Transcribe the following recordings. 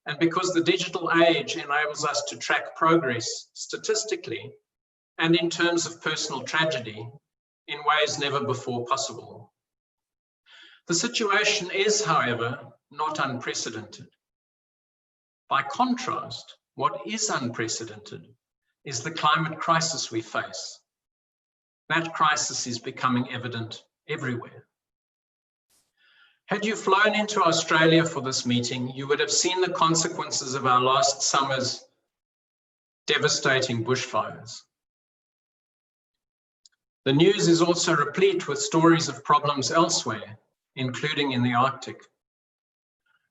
and because the digital age enables us to track progress statistically and in terms of personal tragedy in ways never before possible. The situation is, however, not unprecedented. By contrast, what is unprecedented is the climate crisis we face. That crisis is becoming evident everywhere. Had you flown into Australia for this meeting, you would have seen the consequences of our last summer's devastating bushfires. The news is also replete with stories of problems elsewhere, including in the Arctic.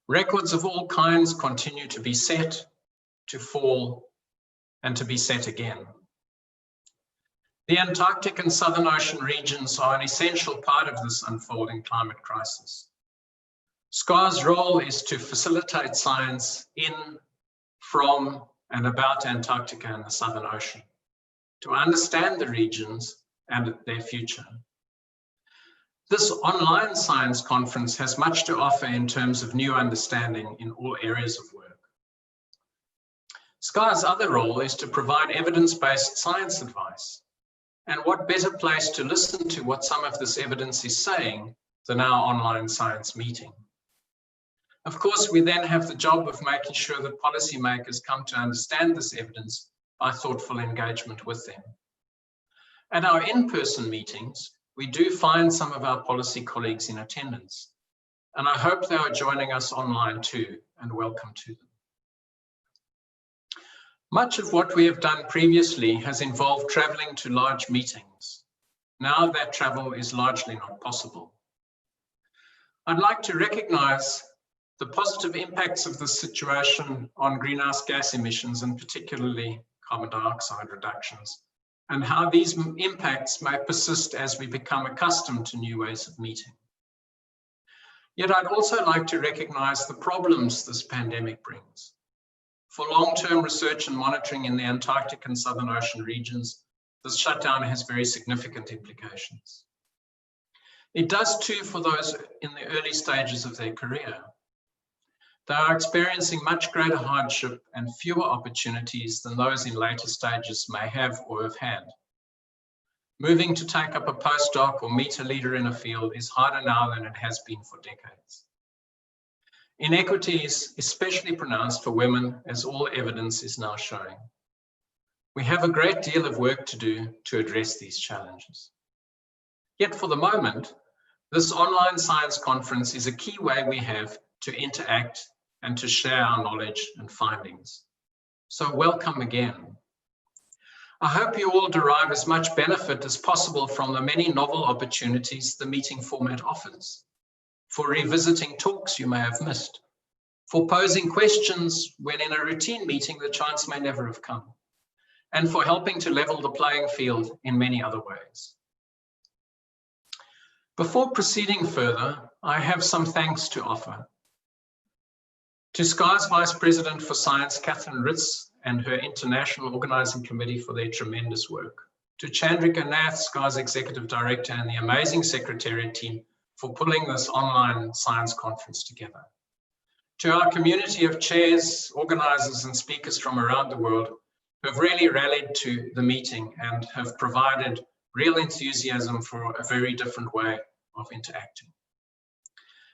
Records of all kinds continue to be set, to fall, and to be set again. The Antarctic and Southern Ocean regions are an essential part of this unfolding climate crisis. SCAR's role is to facilitate science in, from, and about Antarctica and the Southern Ocean, to understand the regions and their future. This online science conference has much to offer in terms of new understanding in all areas of work. SCAR's other role is to provide evidence-based science advice. And what better place to listen to what some of this evidence is saying than our online science meeting? Of course, we then have the job of making sure that policymakers come to understand this evidence by thoughtful engagement with them. At our in-person meetings, we do find some of our policy colleagues in attendance, and I hope they are joining us online too, and welcome to them. Much of what we have done previously has involved traveling to large meetings. Now that travel is largely not possible. I'd like to recognize the positive impacts of this situation on greenhouse gas emissions, and particularly carbon dioxide reductions, and how these impacts may persist as we become accustomed to new ways of meeting. Yet I'd also like to recognize the problems this pandemic brings. For long-term research and monitoring in the Antarctic and Southern Ocean regions, this shutdown has very significant implications. It does too for those in the early stages of their career. They are experiencing much greater hardship and fewer opportunities than those in later stages may have or have had. Moving to take up a postdoc or meet a leader in a field is harder now than it has been for decades. Inequity is especially pronounced for women, as all evidence is now showing. We have a great deal of work to do to address these challenges. Yet for the moment, this online science conference is a key way we have to interact and to share our knowledge and findings. So welcome again. I hope you all derive as much benefit as possible from the many novel opportunities the meeting format offers, for revisiting talks you may have missed, for posing questions when in a routine meeting the chance may never have come, and for helping to level the playing field in many other ways. Before proceeding further, I have some thanks to offer. To SCAR's Vice President for Science, Catherine Ritz, and her International Organizing Committee for their tremendous work. To Chandrika Nath, SCAR's Executive Director, and the amazing Secretariat team for pulling this online science conference together. To our community of chairs, organizers, and speakers from around the world who have really rallied to the meeting and have provided real enthusiasm for a very different way of interacting.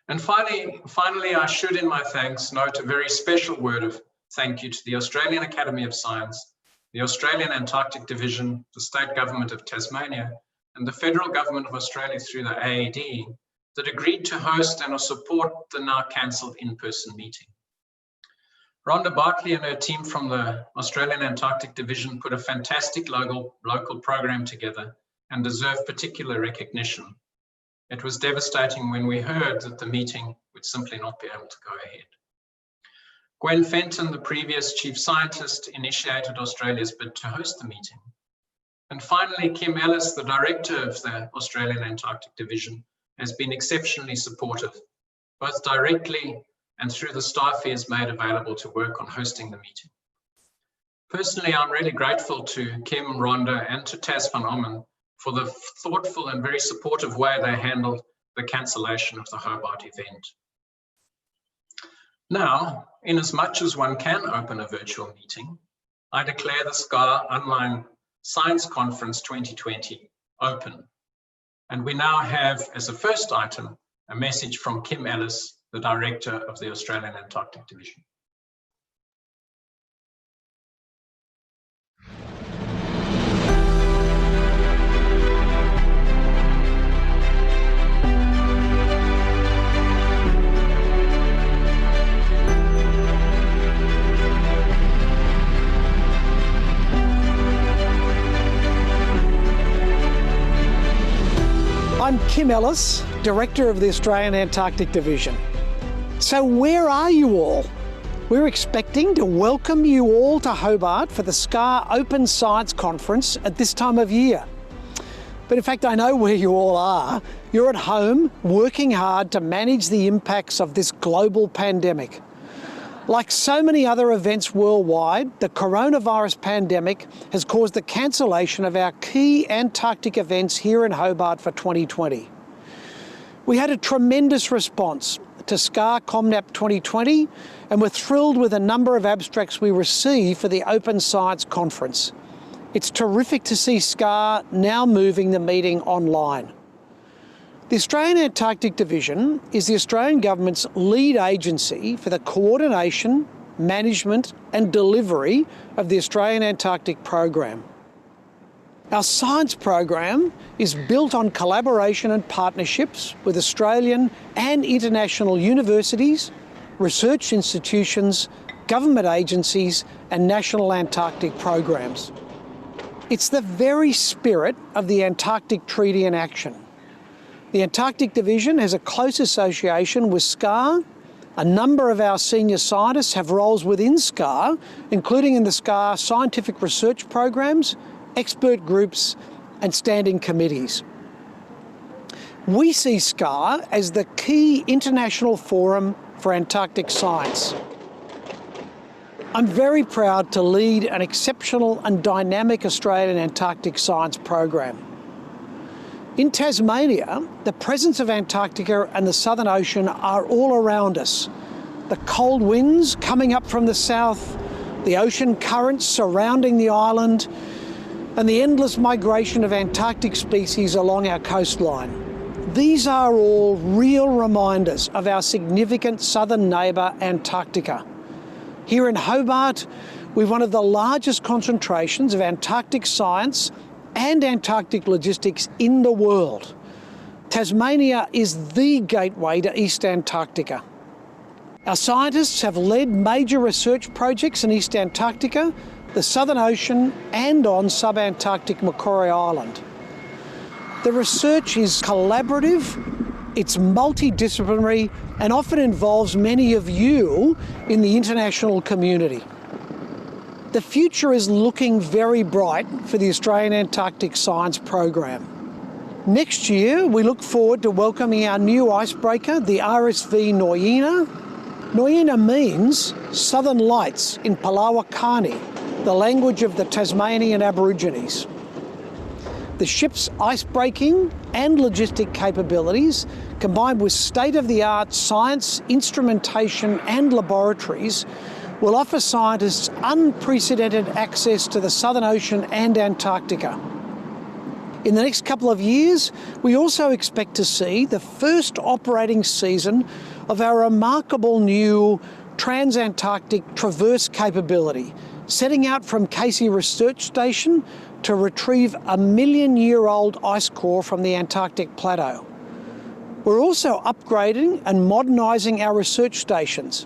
And finally, I should in my thanks note a very special word of thank you to the Australian Academy of Science, the Australian Antarctic Division, the State Government of Tasmania, and the Federal Government of Australia through the AAD that agreed to host and support the now cancelled in-person meeting. Rhonda Bartley and her team from the Australian Antarctic Division put a fantastic local program together and deserve particular recognition. It was devastating when we heard that the meeting would simply not be able to go ahead. Gwen Fenton, the previous chief scientist, initiated Australia's bid to host the meeting. And finally, Kim Ellis, the director of the Australian Antarctic Division, has been exceptionally supportive, both directly and through the staff he has made available to work on hosting the meeting. Personally, I'm really grateful to Kim, Rhonda, and to Tas van Ommen for the thoughtful and very supportive way they handled the cancellation of the Hobart event. Now, inasmuch as one can open a virtual meeting, I declare the SCAR Online Science Conference 2020 open. And we now have, as a first item, a message from Kim Ellis, the Director of the Australian Antarctic Division. I'm Kim Ellis, Director of the Australian Antarctic Division. So where are you all? We're expecting to welcome you all to Hobart for the SCAR Open Science Conference at this time of year. But in fact, I know where you all are. You're at home working hard to manage the impacts of this global pandemic. Like so many other events worldwide, the coronavirus pandemic has caused the cancellation of our key Antarctic events here in Hobart for 2020. We had a tremendous response to SCAR ComNap 2020 and we're thrilled with the number of abstracts we received for the Open Science Conference. It's terrific to see SCAR now moving the meeting online. The Australian Antarctic Division is the Australian Government's lead agency for the coordination, management and delivery of the Australian Antarctic Program. Our science program is built on collaboration and partnerships with Australian and international universities, research institutions, government agencies and national Antarctic programs. It's the very spirit of the Antarctic Treaty in action. The Antarctic Division has a close association with SCAR. A number of our senior scientists have roles within SCAR, including in the SCAR scientific research programs, expert groups and standing committees. We see SCAR as the key international forum for Antarctic science. I'm very proud to lead an exceptional and dynamic Australian Antarctic science program. In Tasmania, the presence of Antarctica and the Southern Ocean are all around us. The cold winds coming up from the south, the ocean currents surrounding the island, and the endless migration of Antarctic species along our coastline. These are all real reminders of our significant southern neighbour, Antarctica. Here in Hobart, we've one of the largest concentrations of Antarctic science and Antarctic logistics in the world. Tasmania is the gateway to East Antarctica. Our scientists have led major research projects in East Antarctica, the Southern Ocean and on subantarctic Macquarie Island. The research is collaborative, it's multidisciplinary and often involves many of you in the international community. The future is looking very bright for the Australian Antarctic Science Program. Next year, we look forward to welcoming our new icebreaker, the RSV Noyina. Noyina means Southern Lights in Palawakani, the language of the Tasmanian Aborigines. The ship's icebreaking and logistic capabilities, combined with state-of-the-art science, instrumentation and laboratories, will offer scientists unprecedented access to the Southern Ocean and Antarctica. In the next couple of years, we also expect to see the first operating season of our remarkable new Trans-Antarctic Traverse capability, setting out from Casey Research Station to retrieve a million-year-old ice core from the Antarctic Plateau. We're also upgrading and modernising our research stations,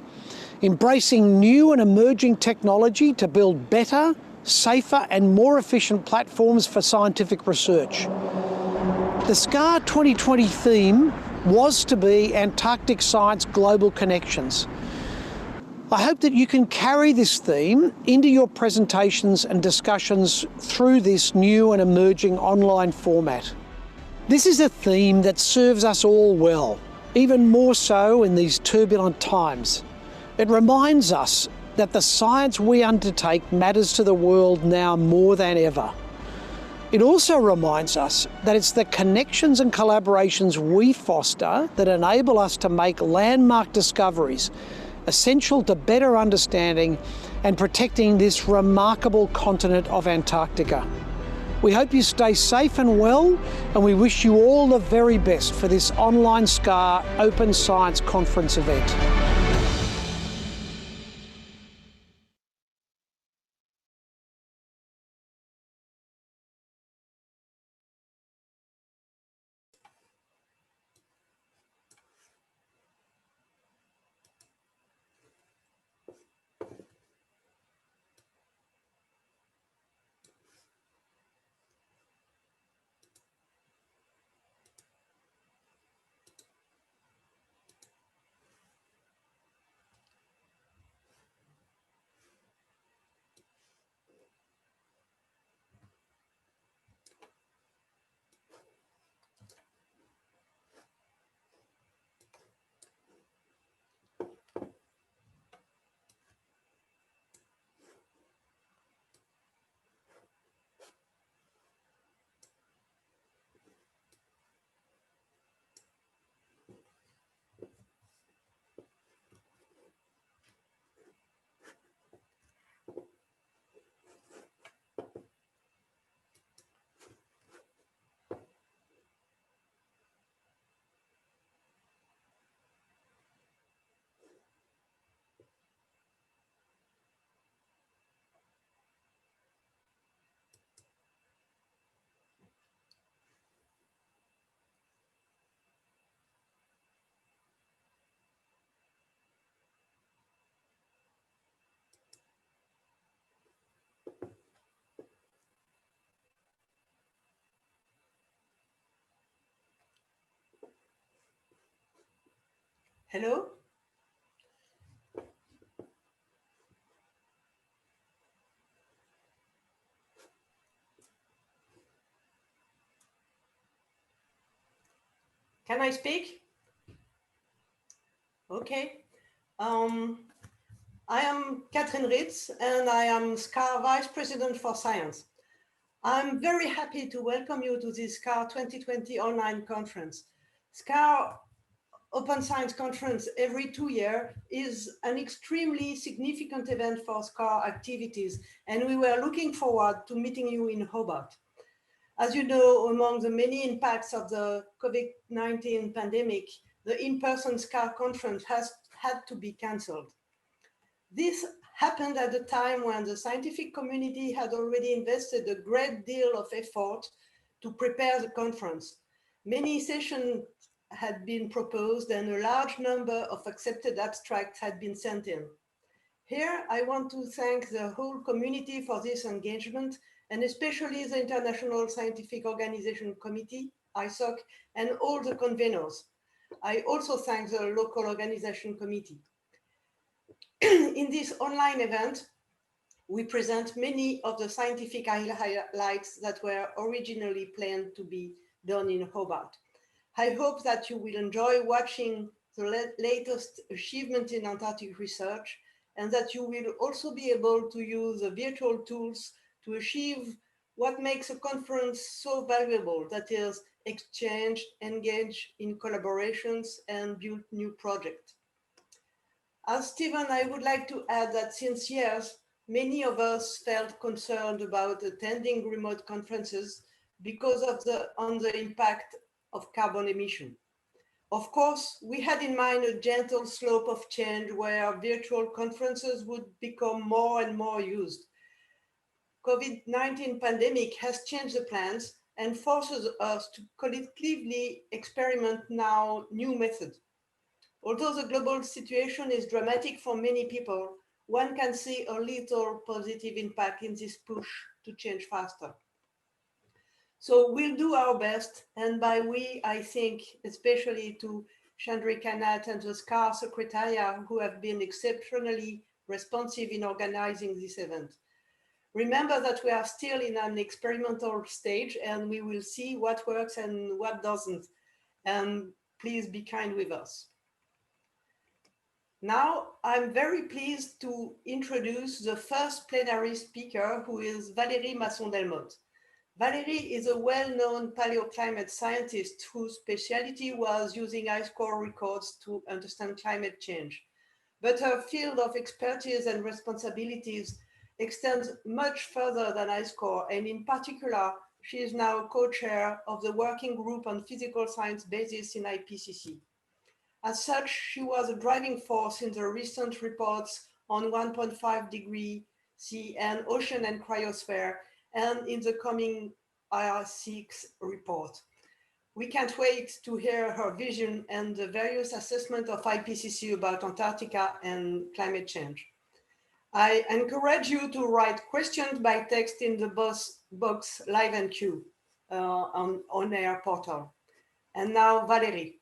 embracing new and emerging technology to build better, safer and more efficient platforms for scientific research. The SCAR 2020 theme was to be Antarctic Science Global Connections. I hope that you can carry this theme into your presentations and discussions through this new and emerging online format. This is a theme that serves us all well, even more so in these turbulent times. It reminds us that the science we undertake matters to the world now more than ever. It also reminds us that it's the connections and collaborations we foster that enable us to make landmark discoveries essential to better understanding and protecting this remarkable continent of Antarctica. We hope you stay safe and well, and we wish you all the very best for this online SCAR Open Science Conference event. Hello? Can I speak? Okay. I am Catherine Ritz, and I am SCAR Vice President for Science. I'm very happy to welcome you to this SCAR 2020 online conference. SCAR Open Science Conference every 2 years is an extremely significant event for SCAR activities, and we were looking forward to meeting you in Hobart. As you know, among the many impacts of the COVID-19 pandemic, the in-person SCAR conference has had to be cancelled. This happened at a time when the scientific community had already invested a great deal of effort to prepare the conference. Many sessions had been proposed and a large number of accepted abstracts had been sent in. Here, I want to thank the whole community for this engagement, and especially the International Scientific Organization Committee, ISOC, and all the conveners. I also thank the local organization committee. In this online event, we present many of the scientific highlights that were originally planned to be done in Hobart. I hope that you will enjoy watching the latest achievement in Antarctic research, and that you will also be able to use the virtual tools to achieve what makes a conference so valuable, that is, exchange, engage in collaborations, and build new projects. As Stephen, I would like to add that since years, many of us felt concerned about attending remote conferences because of the impact of carbon emission. Of course, we had in mind a gentle slope of change where virtual conferences would become more and more used. COVID-19 pandemic has changed the plans and forces us to collectively experiment now new methods. Although the global situation is dramatic for many people, one can see a little positive impact in this push to change faster. So we'll do our best, and by we, I think especially to Chandrika Nath and the SCAR Secretariat, who have been exceptionally responsive in organizing this event. Remember that we are still in an experimental stage, and we will see what works and what doesn't, and please be kind with us. Now, I'm very pleased to introduce the first plenary speaker, who is Valerie Masson Delmotte. Valerie is a well-known paleoclimate scientist whose specialty was using ice core records to understand climate change. but her field of expertise and responsibilities extends much further than ISCORE, and in particular, she is now co-chair of the Working Group on Physical Science Basis in IPCC. As such, she was a driving force in the recent reports on 1.5 degree C and ocean and cryosphere, and in the coming IR6 report. We can't wait to hear her vision and the various assessments of IPCC about Antarctica and climate change. I encourage you to write questions by text in the box Live and Q on air portal. And now, Valerie.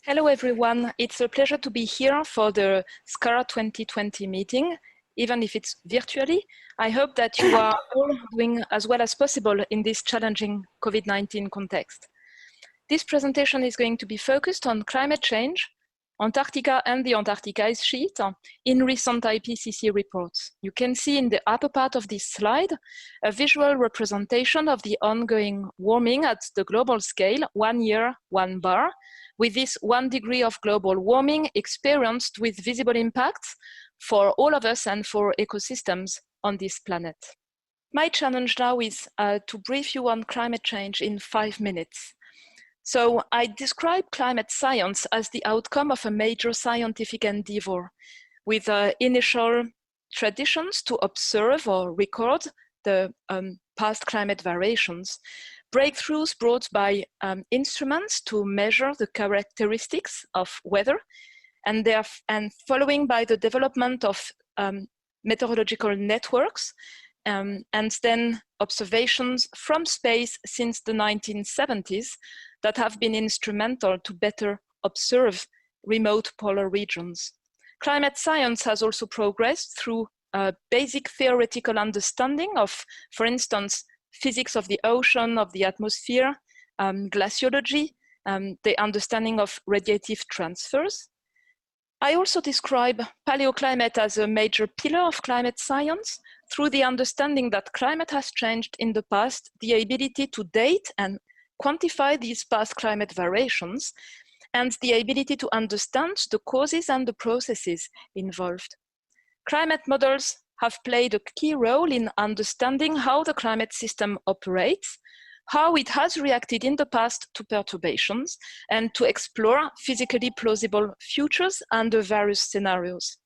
Hello, everyone. It's a pleasure to be here for the SCAR 2020 meeting, even if it's virtually. I hope that you are all doing as well as possible in this challenging COVID-19 context. This presentation is going to be focused on climate change, Antarctica and the Antarctic ice sheet in recent IPCC reports. You can see in the upper part of this slide a visual representation of the ongoing warming at the global scale, 1 year, 1 bar, with this 1 degree of global warming experienced with visible impacts for all of us and for ecosystems on this planet. My challenge now is to brief you on climate change in 5 minutes. So I describe climate science as the outcome of a major scientific endeavor with initial traditions to observe or record the past climate variations, breakthroughs brought by instruments to measure the characteristics of weather, and following by the development of meteorological networks, and then observations from space since the 1970s that have been instrumental to better observe remote polar regions. Climate science has also progressed through basic theoretical understanding of, for instance, physics of the ocean, of the atmosphere, glaciology, the understanding of radiative transfers. I also describe paleoclimate as a major pillar of climate science through the understanding that climate has changed in the past, the ability to date and quantify these past climate variations, and the ability to understand the causes and the processes involved. Climate models have played a key role in understanding how the climate system operates, how it has reacted in the past to perturbations, and to explore physically plausible futures under various scenarios.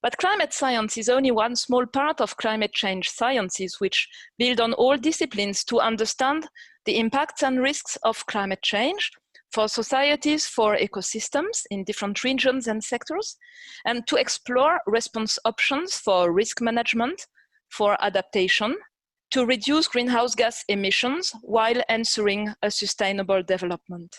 But climate science is only one small part of climate change sciences, which build on all disciplines to understand the impacts and risks of climate change for societies, for ecosystems in different regions and sectors, and to explore response options for risk management, for adaptation, to reduce greenhouse gas emissions while ensuring a sustainable development.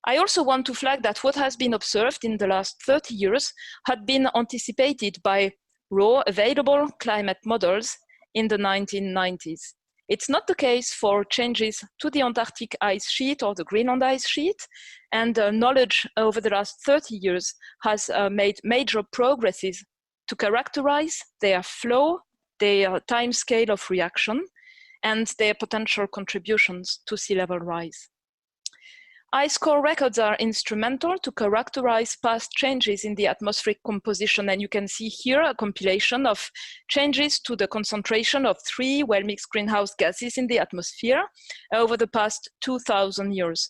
I also want to flag that what has been observed in the last 30 years had been anticipated by raw available climate models in the 1990s. It's not the case for changes to the Antarctic ice sheet or the Greenland ice sheet, and knowledge over the last 30 years has made major progresses to characterize their flow, their time scale of reaction, and their potential contributions to sea level rise. Ice core records are instrumental to characterize past changes in the atmospheric composition, and you can see here a compilation of changes to the concentration of 3 well-mixed greenhouse gases in the atmosphere over the past 2,000 years.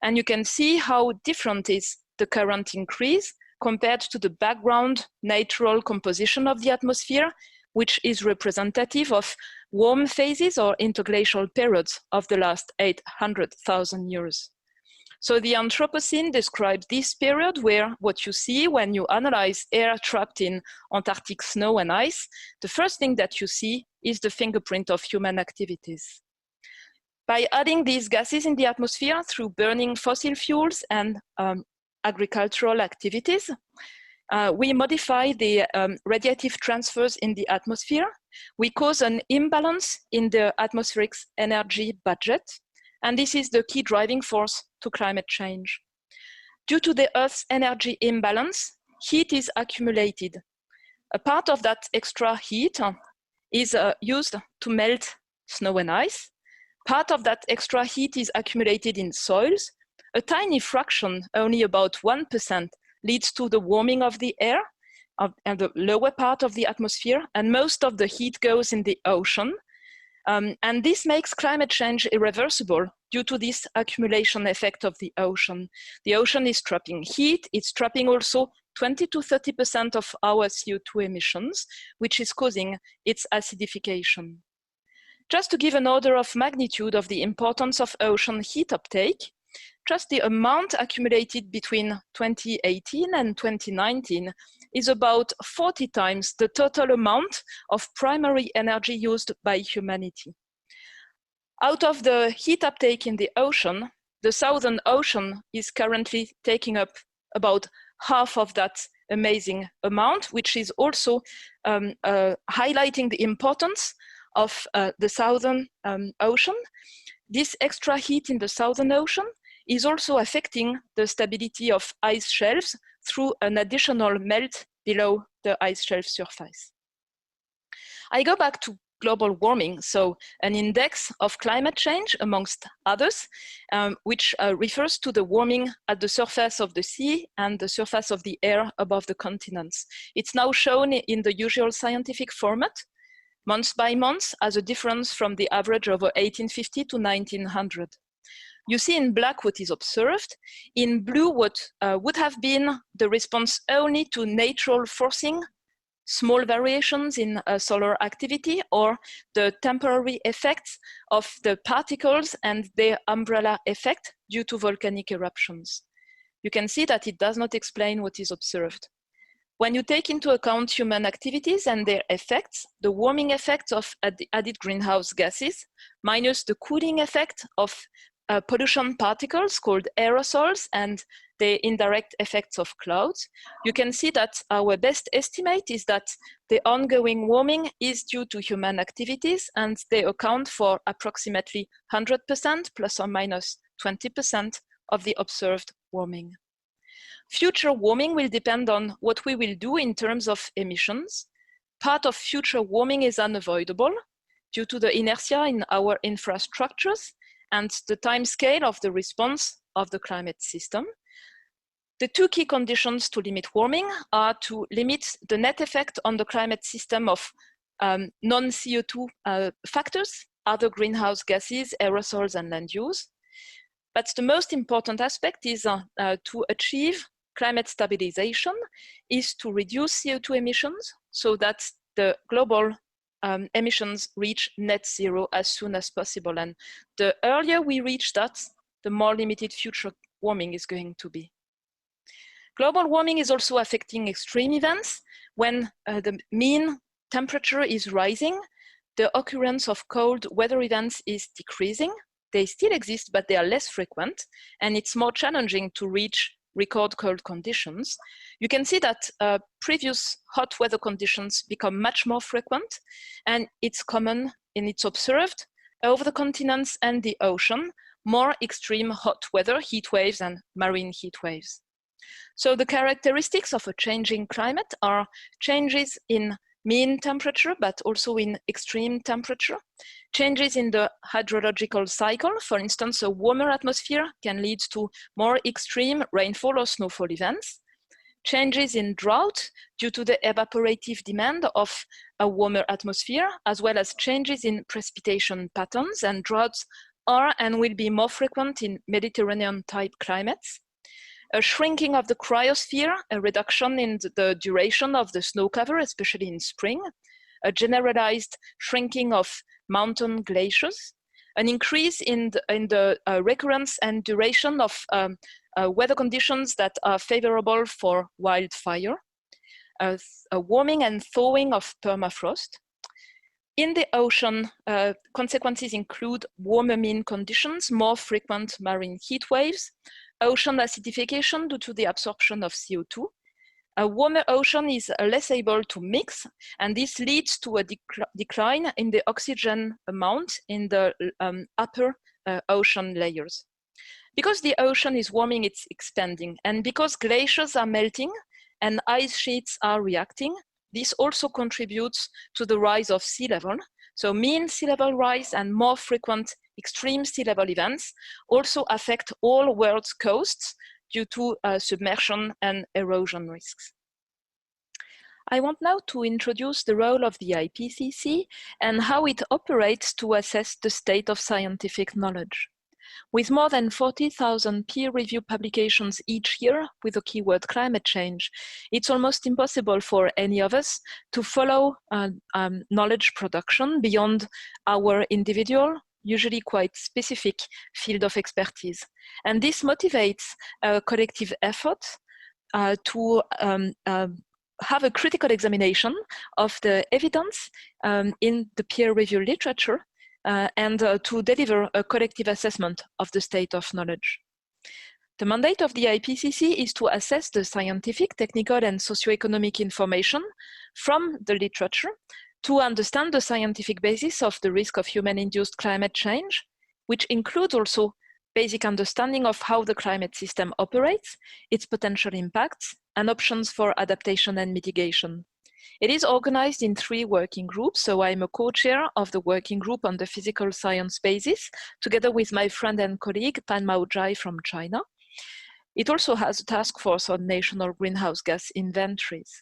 And you can see how different is the current increase compared to the background natural composition of the atmosphere, which is representative of warm phases or interglacial periods of the last 800,000 years. So the Anthropocene describes this period where what you see when you analyze air trapped in Antarctic snow and ice, the first thing that you see is the fingerprint of human activities. By adding these gases in the atmosphere through burning fossil fuels and agricultural activities, we modify the radiative transfers in the atmosphere. We cause an imbalance in the atmospheric energy budget, and this is the key driving force to climate change. Due to the Earth's energy imbalance, heat is accumulated. A part of that extra heat is used to melt snow and ice. Part of that extra heat is accumulated in soils. A tiny fraction, only about 1%, leads to the warming of the air and the lower part of the atmosphere, and most of the heat goes in the ocean. And this makes climate change irreversible due to this accumulation effect of the ocean. The ocean is trapping heat, it's trapping also 20 to 30% of our CO2 emissions, which is causing its acidification. Just to give an order of magnitude of the importance of ocean heat uptake, just the amount accumulated between 2018 and 2019 is about 40 times the total amount of primary energy used by humanity. Out of the heat uptake in the ocean, the Southern Ocean is currently taking up about half of that amazing amount, which is also highlighting the importance of the Southern Ocean. This extra heat in the Southern Ocean is also affecting the stability of ice shelves through an additional melt below the ice shelf surface. I go back to global warming, so an index of climate change, amongst others, which refers to the warming at the surface of the sea and the surface of the air above the continents. It's now shown in the usual scientific format, month by month, as a difference from the average over 1850 to 1900. You see in black what is observed, in blue what would have been the response only to natural forcing, small variations in solar activity, or the temporary effects of the particles and their umbrella effect due to volcanic eruptions. You can see that it does not explain what is observed. When you take into account human activities and their effects, the warming effect of added greenhouse gases, minus the cooling effect of pollution particles called aerosols and the indirect effects of clouds, you can see that our best estimate is that the ongoing warming is due to human activities, and they account for approximately 100% plus or minus 20% of the observed warming. Future warming will depend on what we will do in terms of emissions. Part of future warming is unavoidable due to the inertia in our infrastructures and the time scale of the response of the climate system. The two key conditions to limit warming are to limit the net effect on the climate system of non-CO2 factors, other greenhouse gases, aerosols, and land use. But the most important aspect is to achieve climate stabilization, is to reduce CO2 emissions so that the global emissions reach net zero as soon as possible. And the earlier we reach that, the more limited future warming is going to be. Global warming is also affecting extreme events. When the mean temperature is rising, the occurrence of cold weather events is decreasing. They still exist, but they are less frequent, and it's more challenging to reach record cold conditions. You can see that previous hot weather conditions become much more frequent, and it's common and it's observed over the continents and the ocean, more extreme hot weather, heat waves and marine heat waves. So the characteristics of a changing climate are changes in mean temperature, but also in extreme temperature. Changes in the hydrological cycle, for instance, a warmer atmosphere can lead to more extreme rainfall or snowfall events. Changes in drought due to the evaporative demand of a warmer atmosphere, as well as changes in precipitation patterns, and droughts are and will be more frequent in Mediterranean type climates. A shrinking of the cryosphere, a reduction in the duration of the snow cover, especially in spring, a generalized shrinking of mountain glaciers, an increase in the recurrence and duration of weather conditions that are favorable for wildfire, a warming and thawing of permafrost. In the ocean, consequences include warmer mean conditions, more frequent marine heat waves, ocean acidification due to the absorption of CO2. A warmer ocean is less able to mix, and this leads to a decline in the oxygen amount in the upper ocean layers. Because the ocean is warming, it's expanding, and because glaciers are melting and ice sheets are reacting, this also contributes to the rise of sea level. So mean sea level rise and more frequent extreme sea level events also affect all world's coasts due to submersion and erosion risks. I want now to introduce the role of the IPCC and how it operates to assess the state of scientific knowledge. With more than 40,000 peer-reviewed publications each year with the keyword climate change, it's almost impossible for any of us to follow knowledge production beyond our individual, usually quite specific field of expertise. And this motivates a collective effort to have a critical examination of the evidence in the peer-reviewed literature and to deliver a collective assessment of the state of knowledge. The mandate of the IPCC is to assess the scientific, technical, and socioeconomic information from the literature to understand the scientific basis of the risk of human-induced climate change, which includes also basic understanding of how the climate system operates, its potential impacts, and options for adaptation and mitigation. It is organized in 3 working groups, so I'm a co-chair of the working group on the physical science basis, together with my friend and colleague Pan Mao Jai from China. It also has a task force on national greenhouse gas inventories.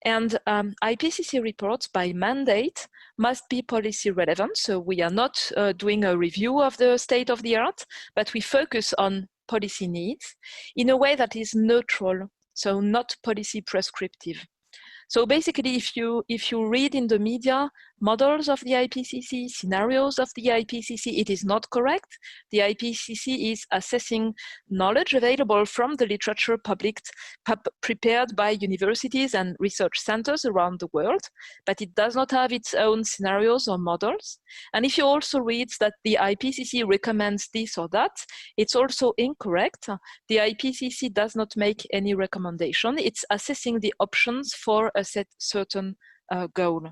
And IPCC reports by mandate must be policy relevant, so we are not doing a review of the state of the art, but we focus on policy needs in a way that is neutral, so not policy prescriptive. So basically, if you read in the media models of the IPCC, scenarios of the IPCC, it is not correct. The IPCC is assessing knowledge available from the literature prepared by universities and research centers around the world, but it does not have its own scenarios or models. And if you also read that the IPCC recommends this or that, it's also incorrect. The IPCC does not make any recommendation. It's assessing the options for a certain goal.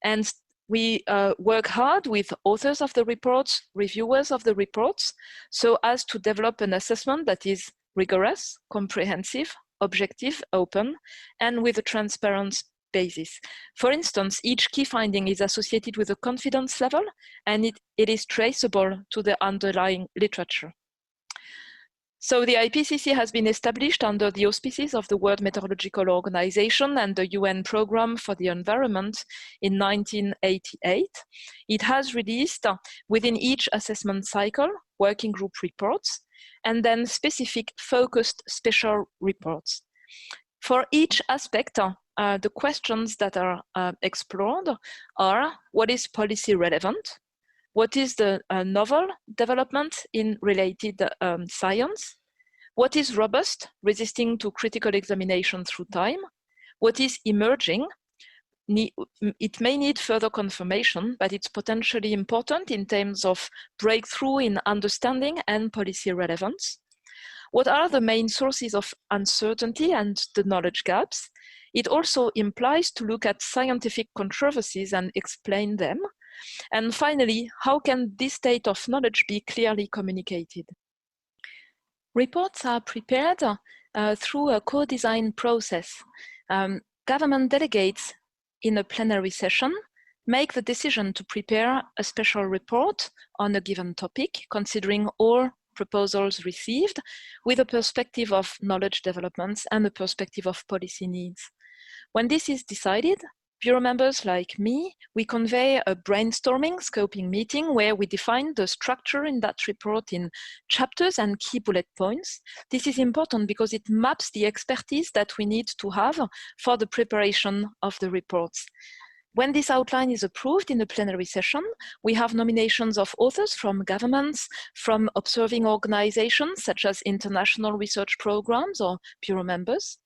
And we work hard with authors of the reports, reviewers of the reports, so as to develop an assessment that is rigorous, comprehensive, objective, open, and with a transparent basis. For instance, each key finding is associated with a confidence level, and it is traceable to the underlying literature. So the IPCC has been established under the auspices of the World Meteorological Organization and the UN Programme for the Environment in 1988. It has released within each assessment cycle working group reports and then specific focused special reports. For each aspect, the questions that are explored are: what is policy relevant? What is the novel development in related science? What is robust, resisting to critical examination through time? What is emerging? It may need further confirmation, but it's potentially important in terms of breakthrough in understanding and policy relevance. What are the main sources of uncertainty and the knowledge gaps? It also implies to look at scientific controversies and explain them. And finally, how can this state of knowledge be clearly communicated? Reports are prepared through a co-design process. Government delegates in a plenary session make the decision to prepare a special report on a given topic, considering all proposals received with a perspective of knowledge developments and a perspective of policy needs. When this is decided, Bureau members like me, we convey a brainstorming scoping meeting where we define the structure in that report in chapters and key bullet points. This is important because it maps the expertise that we need to have for the preparation of the reports. When this outline is approved in the plenary session, we have nominations of authors from governments, from observing organizations such as international research programs or Bureau members.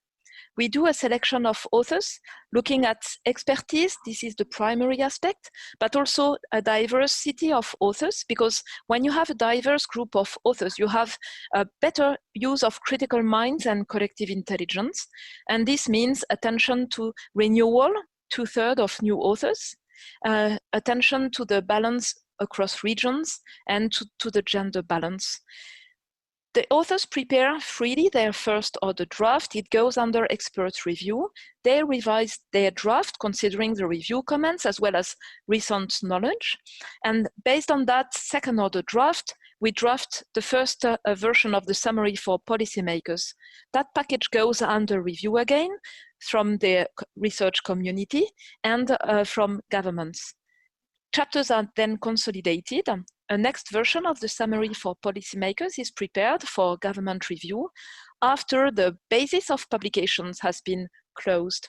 We do a selection of authors looking at expertise. This is the primary aspect, but also a diversity of authors, because when you have a diverse group of authors, you have a better use of critical minds and collective intelligence. And this means attention to renewal, 2/3 of new authors, attention to the balance across regions and to the gender balance. The authors prepare freely their first order draft. It goes under expert review. They revise their draft considering the review comments as well as recent knowledge. And based on that second order draft, we draft the first version of the summary for policymakers. That package goes under review again from the research community and from governments. Chapters are then consolidated. A next version of the summary for policymakers is prepared for government review after the basis of publications has been closed.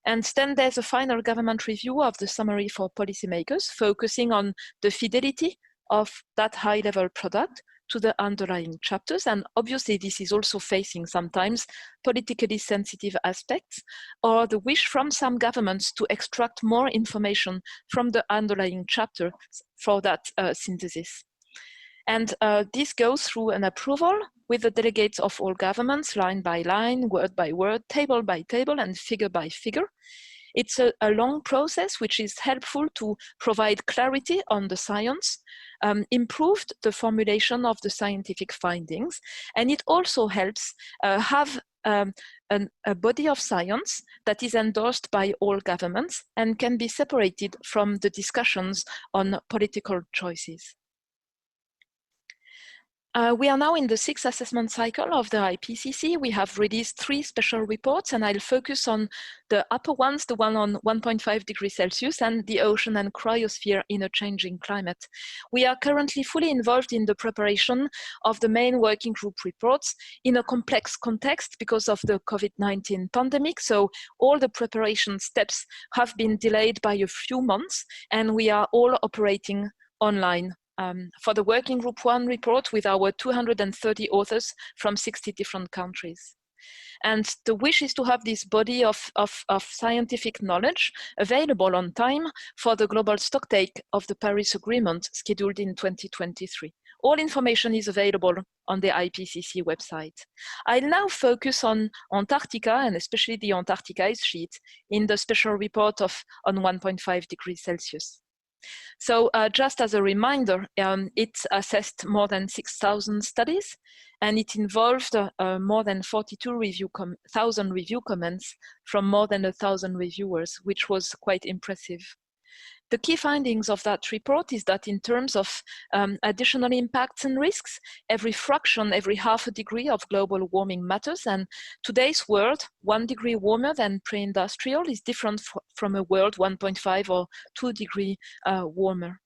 And then there's a final government review of the summary for policymakers, focusing on the fidelity of that high-level product to the underlying chapters. And obviously, this is also facing sometimes politically sensitive aspects or the wish from some governments to extract more information from the underlying chapter for that synthesis. And this goes through an approval with the delegates of all governments, line by line, word by word, table by table, and figure by figure. It's a long process which is helpful to provide clarity on the science, improved the formulation of the scientific findings, and it also helps have a body of science that is endorsed by all governments and can be separated from the discussions on political choices. We are now in the 6th assessment cycle of the IPCC. We have released 3 special reports, and I'll focus on the upper ones, the one on 1.5 degrees Celsius and the ocean and cryosphere in a changing climate. We are currently fully involved in the preparation of the main working group reports in a complex context because of the COVID-19 pandemic. So all the preparation steps have been delayed by a few months, and we are all operating online. For the Working Group 1 report with our 230 authors from 60 different countries. And the wish is to have this body of scientific knowledge available on time for the global stocktake of the Paris Agreement scheduled in 2023. All information is available on the IPCC website. I'll now focus on Antarctica and especially the Antarctic ice sheet in the special report on 1.5 degrees Celsius. So just as a reminder, it assessed more than 6,000 studies, and it involved more than 42,000 review comments from more than 1,000 reviewers, which was quite impressive. The key findings of that report is that in terms of additional impacts and risks, every fraction, every half a degree of global warming matters. And today's world, 1 degree warmer than pre-industrial, is different from a world 1.5 or 2 degree warmer.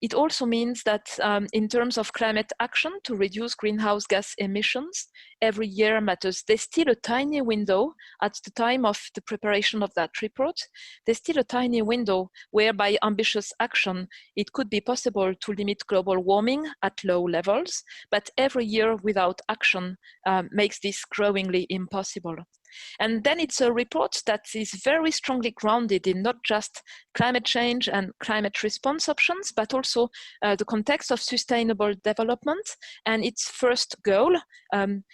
It also means that in terms of climate action to reduce greenhouse gas emissions, every year matters. There's still a tiny window at the time of the preparation of that report. There's still a tiny window where by ambitious action, it could be possible to limit global warming at low levels, but every year without action makes this growingly impossible. And then it's a report that is very strongly grounded in not just climate change and climate response options, but also the context of sustainable development and its first goal,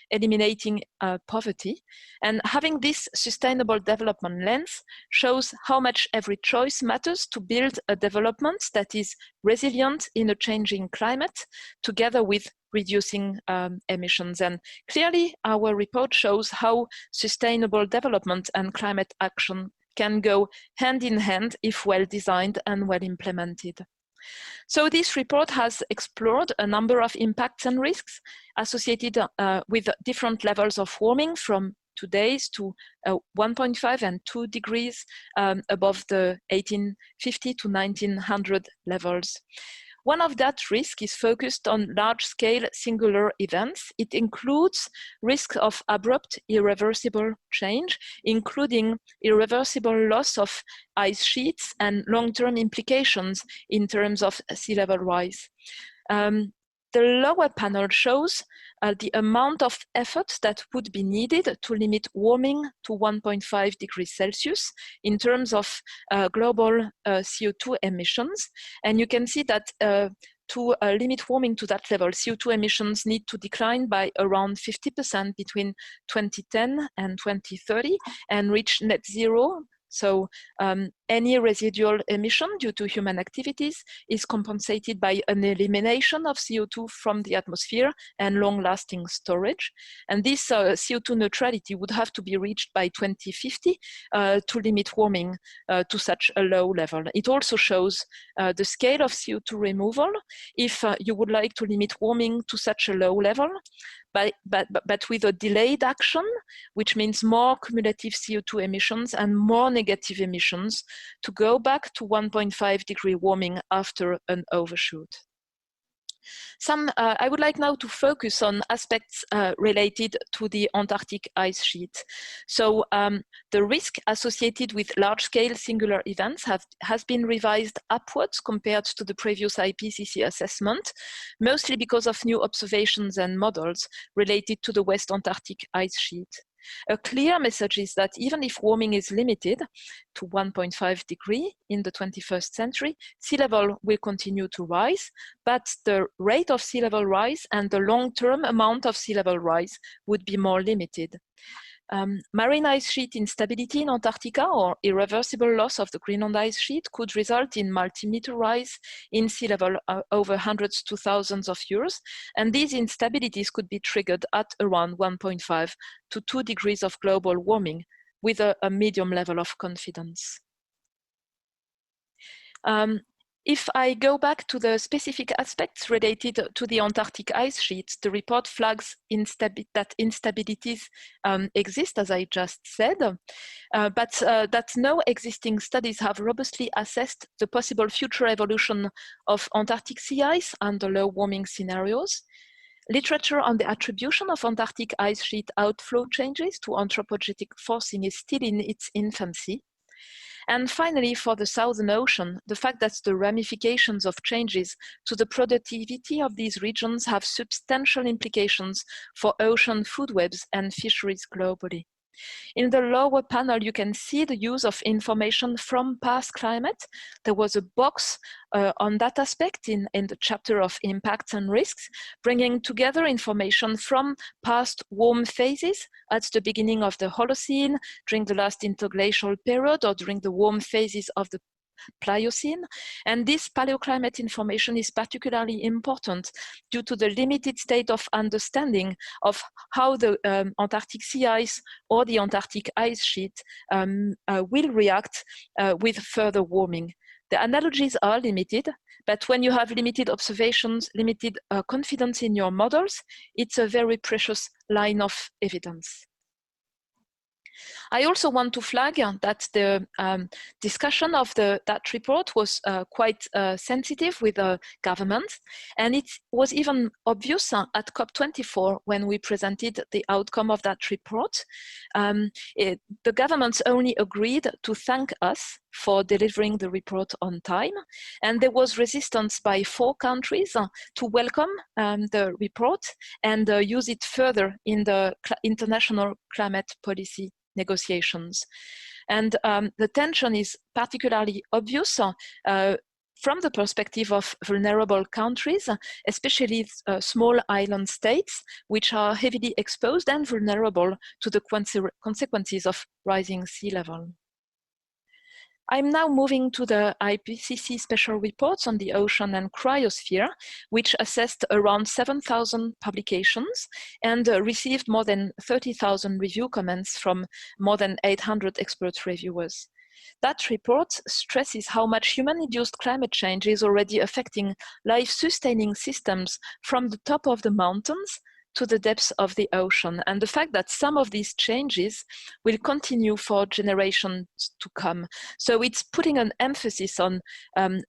eliminating poverty. And having this sustainable development lens shows how much every choice matters to build a development that is resilient in a changing climate, together with reducing emissions. And clearly, our report shows how sustainable development and climate action can go hand in hand if well designed and well implemented. So this report has explored a number of impacts and risks associated with different levels of warming from today's to 1.5 and 2 degrees above the 1850 to 1900 levels. One of that risk is focused on large-scale singular events. It includes risk of abrupt, irreversible change, including irreversible loss of ice sheets and long-term implications in terms of sea level rise. The lower panel shows the amount of effort that would be needed to limit warming to 1.5 degrees Celsius in terms of global CO2 emissions. And you can see that to limit warming to that level, CO2 emissions need to decline by around 50% between 2010 and 2030 and reach net zero So any residual emission due to human activities is compensated by an elimination of CO2 from the atmosphere and long-lasting storage. And this CO2 neutrality would have to be reached by 2050 to limit warming to such a low level. It also shows the scale of CO2 removal if you would like to limit warming to such a low level, but with a delayed action, which means more cumulative CO2 emissions and more negative emissions to go back to 1.5 degree warming after an overshoot. I would like now to focus on aspects related to the Antarctic ice sheet. So the risk associated with large-scale singular events has been revised upwards compared to the previous IPCC assessment, mostly because of new observations and models related to the West Antarctic ice sheet. A clear message is that even if warming is limited to 1.5 degree in the 21st century, sea level will continue to rise, but the rate of sea level rise and the long-term amount of sea level rise would be more limited. Marine ice sheet instability in Antarctica or irreversible loss of the Greenland ice sheet could result in multi-meter rise in sea level over hundreds to thousands of years. And these instabilities could be triggered at around 1.5 to 2 degrees of global warming with a medium level of confidence. If I go back to the specific aspects related to the Antarctic ice sheet, the report flags that instabilities exist, as I just said, but that no existing studies have robustly assessed the possible future evolution of Antarctic sea ice under low warming scenarios. Literature on the attribution of Antarctic ice sheet outflow changes to anthropogenic forcing is still in its infancy. And finally, for the Southern Ocean, the fact that the ramifications of changes to the productivity of these regions have substantial implications for ocean food webs and fisheries globally. In the lower panel, you can see the use of information from past climate. There was a box on that aspect in the chapter of impacts and risks, bringing together information from past warm phases at the beginning of the Holocene, during the last interglacial period, or during the warm phases of the Pliocene. And this paleoclimate information is particularly important due to the limited state of understanding of how the Antarctic sea ice or the Antarctic ice sheet will react with further warming. The analogies are limited, but when you have limited observations, limited confidence in your models, it's a very precious line of evidence. I also want to flag that the discussion of that report was quite sensitive with the government, and it was even obvious at COP24 when we presented the outcome of that report. The governments only agreed to thank us for delivering the report on time, and there was resistance by 4 countries to welcome the report and use it further in the international climate policy negotiations. And the tension is particularly obvious from the perspective of vulnerable countries, especially small island states, which are heavily exposed and vulnerable to the consequences of rising sea level. I'm now moving to the IPCC special reports on the ocean and cryosphere, which assessed around 7,000 publications and received more than 30,000 review comments from more than 800 expert reviewers. That report stresses how much human-induced climate change is already affecting life-sustaining systems from the top of the mountains to the depths of the ocean, and the fact that some of these changes will continue for generations to come. So it's putting an emphasis on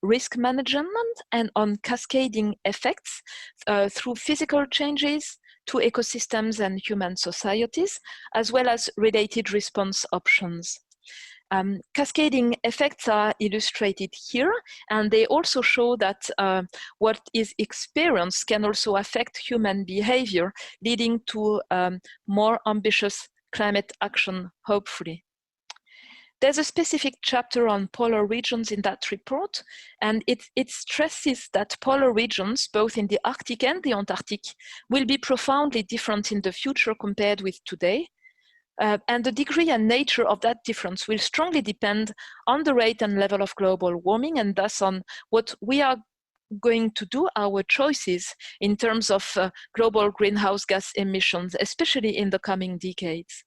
risk management and on cascading effects through physical changes to ecosystems and human societies, as well as related response options. Cascading effects are illustrated here, and they also show that what is experienced can also affect human behavior, leading to more ambitious climate action, hopefully. There's a specific chapter on polar regions in that report, and it stresses that polar regions, both in the Arctic and the Antarctic, will be profoundly different in the future compared with today. And the degree and nature of that difference will strongly depend on the rate and level of global warming, and thus on what we are going to do, our choices in terms of global greenhouse gas emissions, especially in the coming decades.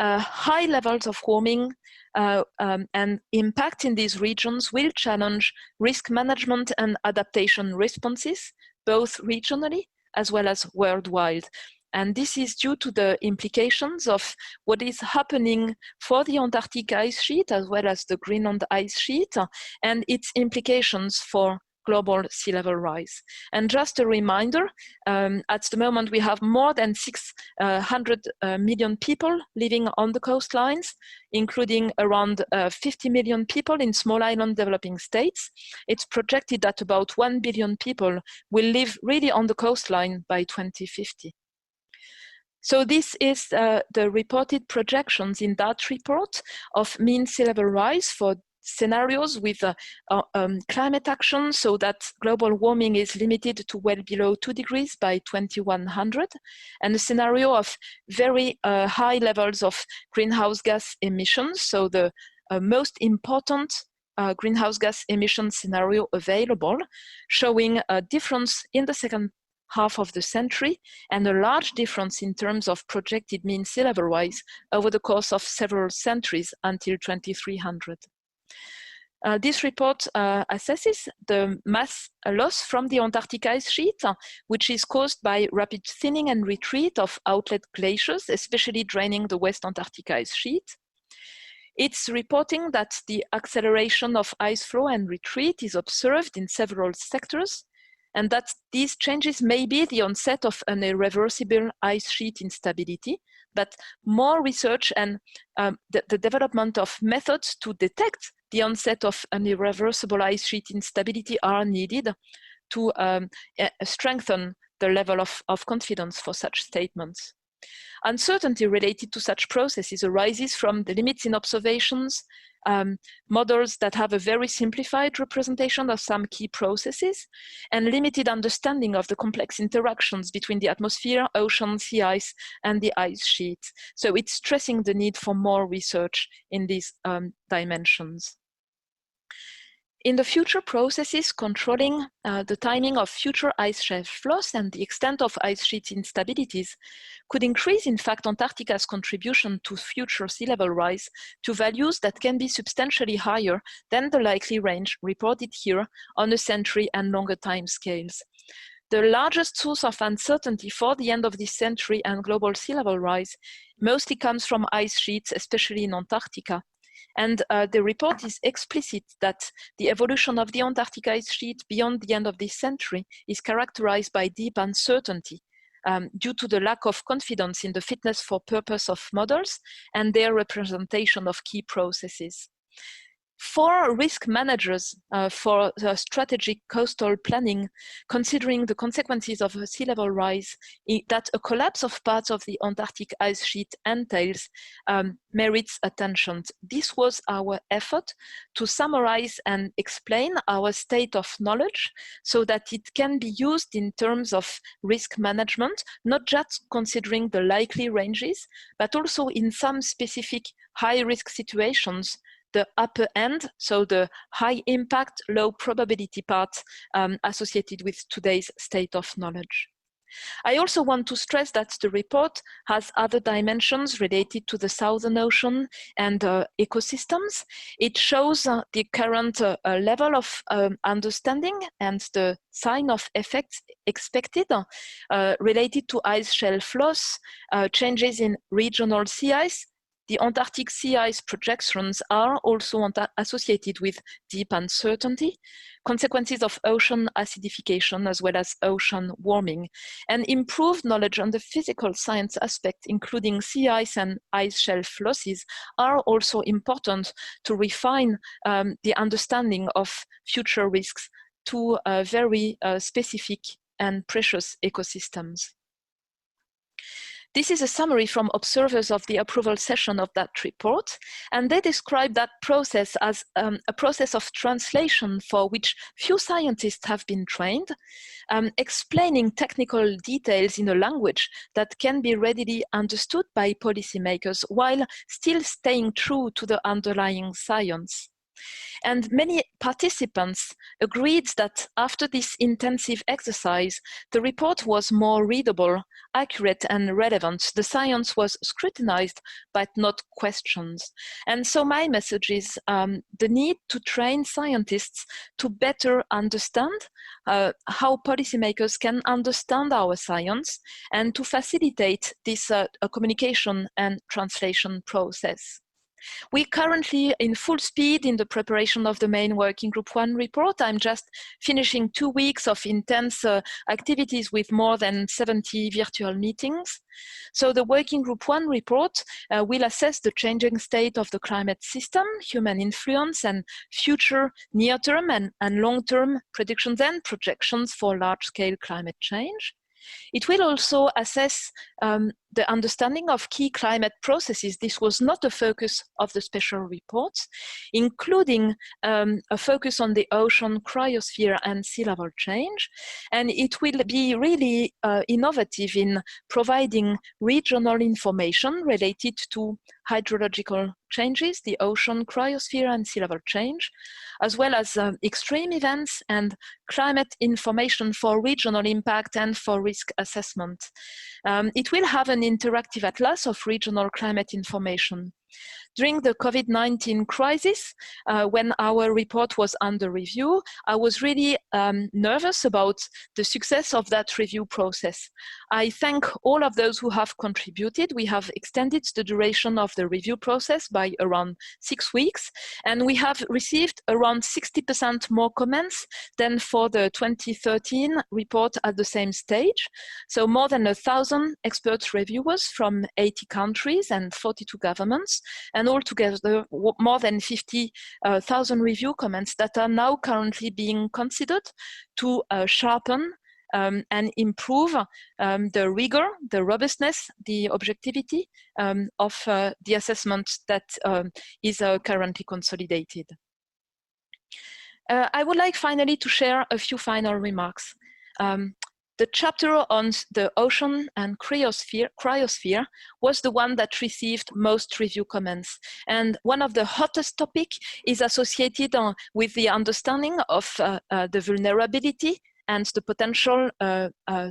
High levels of warming and impact in these regions will challenge risk management and adaptation responses, both regionally as well as worldwide. And this is due to the implications of what is happening for the Antarctic ice sheet as well as the Greenland ice sheet and its implications for global sea level rise. And just a reminder, at the moment we have more than 600 million people living on the coastlines, including around 50 million people in small island developing states. It's projected that about 1 billion people will live really on the coastline by 2050. So this is the reported projections in that report of mean sea level rise for scenarios with climate action, so that global warming is limited to well below 2 degrees by 2100, and a scenario of very high levels of greenhouse gas emissions. So the most important greenhouse gas emission scenario available, showing a difference in the second half of the century and a large difference in terms of projected mean sea level rise over the course of several centuries until 2300. This report assesses the mass loss from the Antarctic ice sheet, which is caused by rapid thinning and retreat of outlet glaciers, especially draining the West Antarctic ice sheet. It's reporting that the acceleration of ice flow and retreat is observed in several sectors, and that these changes may be the onset of an irreversible ice sheet instability, but more research and the development of methods to detect the onset of an irreversible ice sheet instability are needed to strengthen the level of confidence for such statements. Uncertainty related to such processes arises from the limits in observations, models that have a very simplified representation of some key processes, and limited understanding of the complex interactions between the atmosphere, ocean, sea ice, and the ice sheet. So it's stressing the need for more research in these dimensions. In the future processes controlling the timing of future ice shelf loss and the extent of ice sheet instabilities could increase, in fact, Antarctica's contribution to future sea level rise to values that can be substantially higher than the likely range reported here on a century and longer time scales. The largest source of uncertainty for the end of this century and global sea level rise mostly comes from ice sheets, especially in Antarctica. And the report is explicit that the evolution of the Antarctic ice sheet beyond the end of this century is characterized by deep uncertainty due to the lack of confidence in the fitness for purpose of models and their representation of key processes. For risk managers for strategic coastal planning, considering the consequences of a sea level rise that a collapse of parts of the Antarctic ice sheet entails merits attention. This was our effort to summarize and explain our state of knowledge so that it can be used in terms of risk management, not just considering the likely ranges, but also in some specific high-risk situations, the upper end, so the high impact, low probability part associated with today's state of knowledge. I also want to stress that the report has other dimensions related to the Southern Ocean and ecosystems. It shows the current level of understanding and the sign of effects expected related to ice shelf loss, changes in regional sea ice. The Antarctic sea ice projections are also associated with deep uncertainty, consequences of ocean acidification as well as ocean warming, and improved knowledge on the physical science aspect, including sea ice and ice shelf losses, are also important to refine the understanding of future risks to very specific and precious ecosystems. This is a summary from observers of the approval session of that report, and they describe that process as a process of translation for which few scientists have been trained, explaining technical details in a language that can be readily understood by policymakers while still staying true to the underlying science. And many participants agreed that after this intensive exercise, the report was more readable, accurate, and relevant. The science was scrutinized, but not questioned. And so my message is the need to train scientists to better understand how policymakers can understand our science and to facilitate this communication and translation process. We're currently in full speed in the preparation of the main Working Group 1 report. I'm just finishing 2 weeks of intense activities with more than 70 virtual meetings. So the Working Group 1 report will assess the changing state of the climate system, human influence, and future near-term and long-term predictions and projections for large-scale climate change. It will also assess the understanding of key climate processes. This was not a focus of the special reports, including a focus on the ocean cryosphere and sea level change. And it will be really innovative in providing regional information related to hydrological changes, the ocean cryosphere and sea level change, as well as extreme events and climate information for regional impact and for risk assessment. It will have an interactive atlas of regional climate information. During the COVID-19 crisis, when our report was under review, I was really nervous about the success of that review process. I thank all of those who have contributed. We have extended the duration of the review process by around 6 weeks, and we have received around 60% more comments than for the 2013 report at the same stage. So more than 1,000 expert reviewers from 80 countries and 42 governments, and altogether more than 50,000 review comments that are now currently being considered to sharpen and improve the rigor, the robustness, the objectivity of the assessment that is currently consolidated. I would like finally to share a few final remarks. The chapter on the ocean and cryosphere was the one that received most review comments. And one of the hottest topics is associated with the understanding of the vulnerability and the potential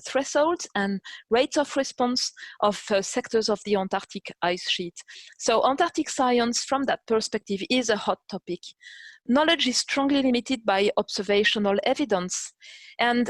thresholds and rates of response of sectors of the Antarctic ice sheet. So Antarctic science from that perspective is a hot topic. Knowledge is strongly limited by observational evidence, and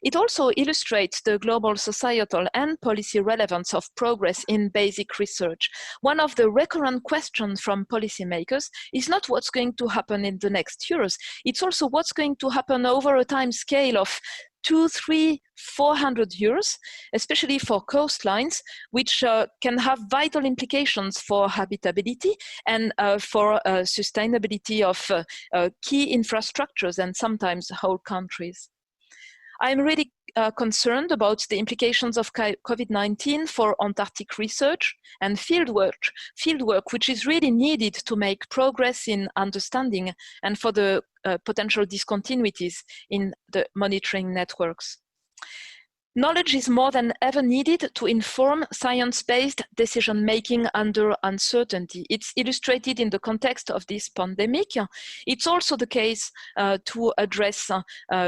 it also illustrates the global societal and policy relevance of progress in basic research. One of the recurrent questions from policymakers is not what's going to happen in the next years, it's also what's going to happen over a time scale of 200, 300, 400 years, especially for coastlines, which can have vital implications for habitability and for sustainability of key infrastructures and sometimes whole countries. I'm really concerned about the implications of COVID-19 for Antarctic research and fieldwork, which is really needed to make progress in understanding and for the potential discontinuities in the monitoring networks. Knowledge is more than ever needed to inform science-based decision-making under uncertainty. It's illustrated in the context of this pandemic. It's also the case to address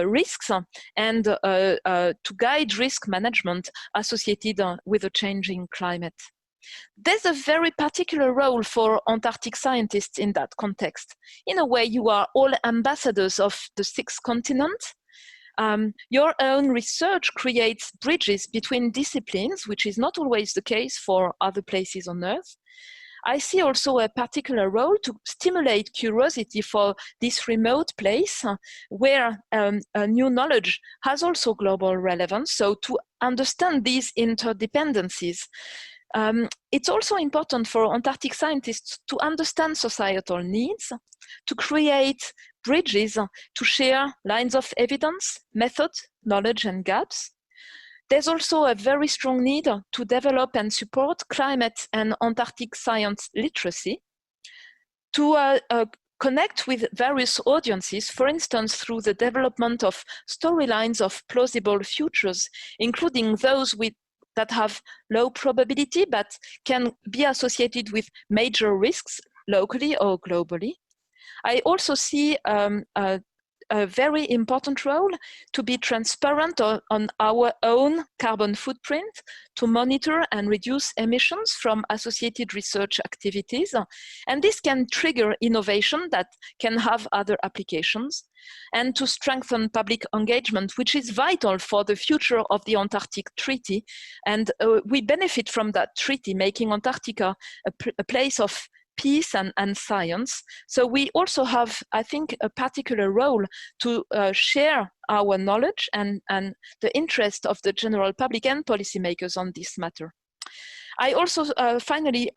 risks and to guide risk management associated with a changing climate. There's a very particular role for Antarctic scientists in that context. In a way, you are all ambassadors of the 6th continent. Your own research creates bridges between disciplines, which is not always the case for other places on Earth. I see also a particular role to stimulate curiosity for this remote place where new knowledge has also global relevance. So to understand these interdependencies, it's also important for Antarctic scientists to understand societal needs, to create bridges, to share lines of evidence, method, knowledge, and gaps, there's also a very strong need to develop and support climate and Antarctic science literacy, to connect with various audiences, for instance, through the development of storylines of plausible futures, including those that have low probability but can be associated with major risks locally or globally. I also see a very important role to be transparent on our own carbon footprint, to monitor and reduce emissions from associated research activities. And this can trigger innovation that can have other applications, and to strengthen public engagement, which is vital for the future of the Antarctic Treaty. And we benefit from that treaty, making Antarctica a place of peace and science. So we also have, I think, a particular role to share our knowledge and the interest of the general public and policymakers on this matter. I also finally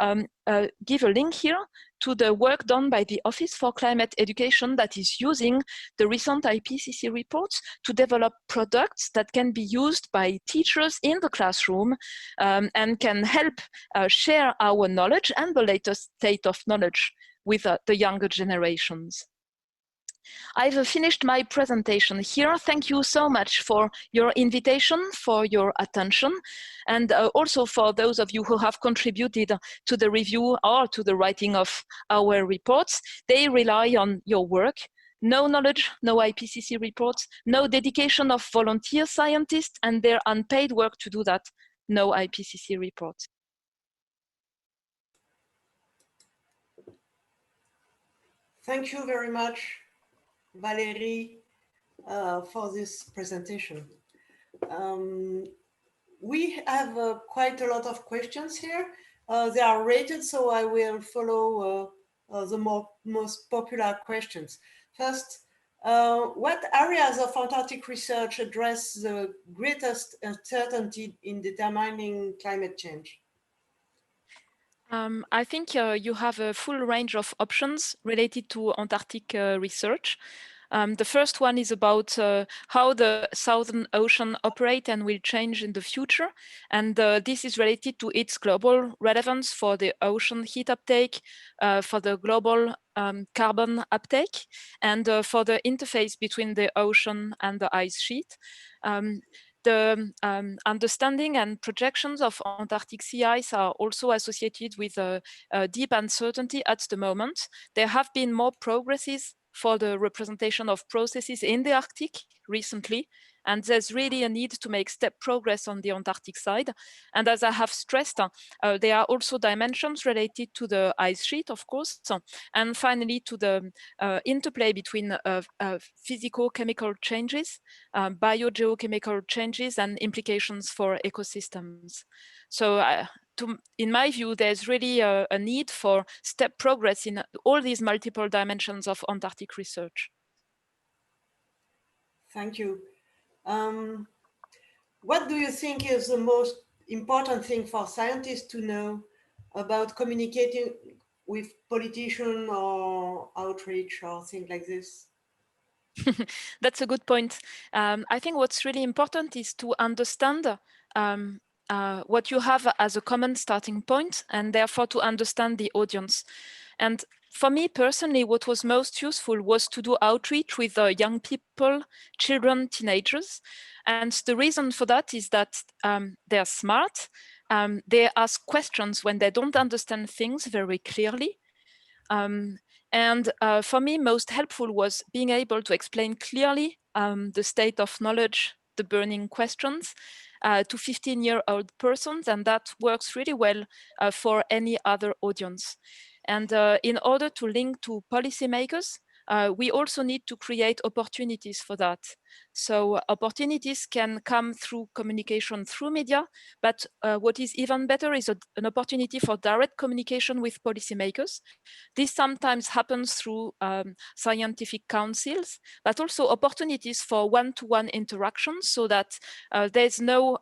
give a link here to the work done by the Office for Climate Education that is using the recent IPCC reports to develop products that can be used by teachers in the classroom and can help share our knowledge and the latest state of knowledge with the younger generations. I've finished my presentation here. Thank you so much for your invitation, for your attention, and also for those of you who have contributed to the review or to the writing of our reports. They rely on your work. No knowledge, no IPCC reports, no dedication of volunteer scientists and their unpaid work to do that, no IPCC reports. Thank you very much, Valerie, for this presentation. We have quite a lot of questions here. They are rated, so I will follow the most popular questions. First, what areas of Antarctic research address the greatest uncertainty in determining climate change? I think you have a full range of options related to Antarctic research. The first one is about how the Southern Ocean operates and will change in the future. And this is related to its global relevance for the ocean heat uptake, for the global carbon uptake, and for the interface between the ocean and the ice sheet. The understanding and projections of Antarctic sea ice are also associated with deep uncertainty at the moment. There have been more progresses for the representation of processes in the Arctic recently, and there's really a need to make step progress on the Antarctic side. And as I have stressed, there are also dimensions related to the ice sheet, of course, and finally to the interplay between physico-chemical changes, biogeochemical changes, and implications for ecosystems. So in my view, there's really a need for step progress in all these multiple dimensions of Antarctic research. Thank you. What do you think is the most important thing for scientists to know about communicating with politicians or outreach or things like this? That's a good point. I think what's really important is to understand what you have as a common starting point, and therefore to understand the audience. And for me personally, what was most useful was to do outreach with young people, children, teenagers. And the reason for that is that they're smart. They ask questions when they don't understand things very clearly. And for me, most helpful was being able to explain clearly the state of knowledge, the burning questions, to 15-year-old persons, and that works really well for any other audience. And in order to link to policymakers, we also need to create opportunities for that. So opportunities can come through communication through media, but what is even better is an opportunity for direct communication with policymakers. This sometimes happens through scientific councils, but also opportunities for one-to-one interactions so that there's no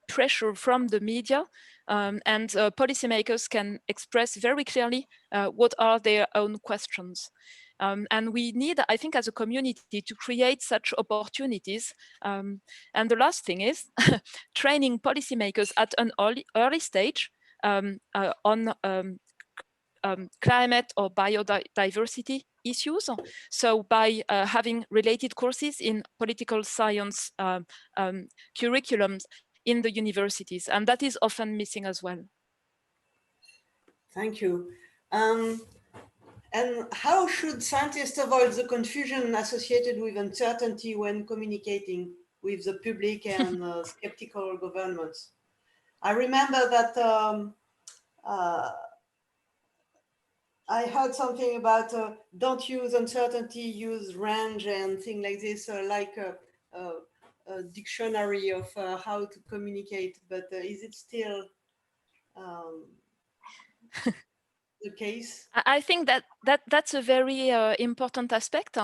pressure from the media, and policymakers can express very clearly what are their own questions. And we need, I think, as a community to create such opportunities. And the last thing is training policymakers at an early stage on climate or biodiversity issues. So by having related courses in political science curriculums in the universities, and that is often missing as well. Thank you. And how should scientists avoid the confusion associated with uncertainty when communicating with the public and skeptical governments? I remember that I heard something about don't use uncertainty, use range and things like this, like a dictionary of how to communicate. But is it still the case? I think that's a very important aspect.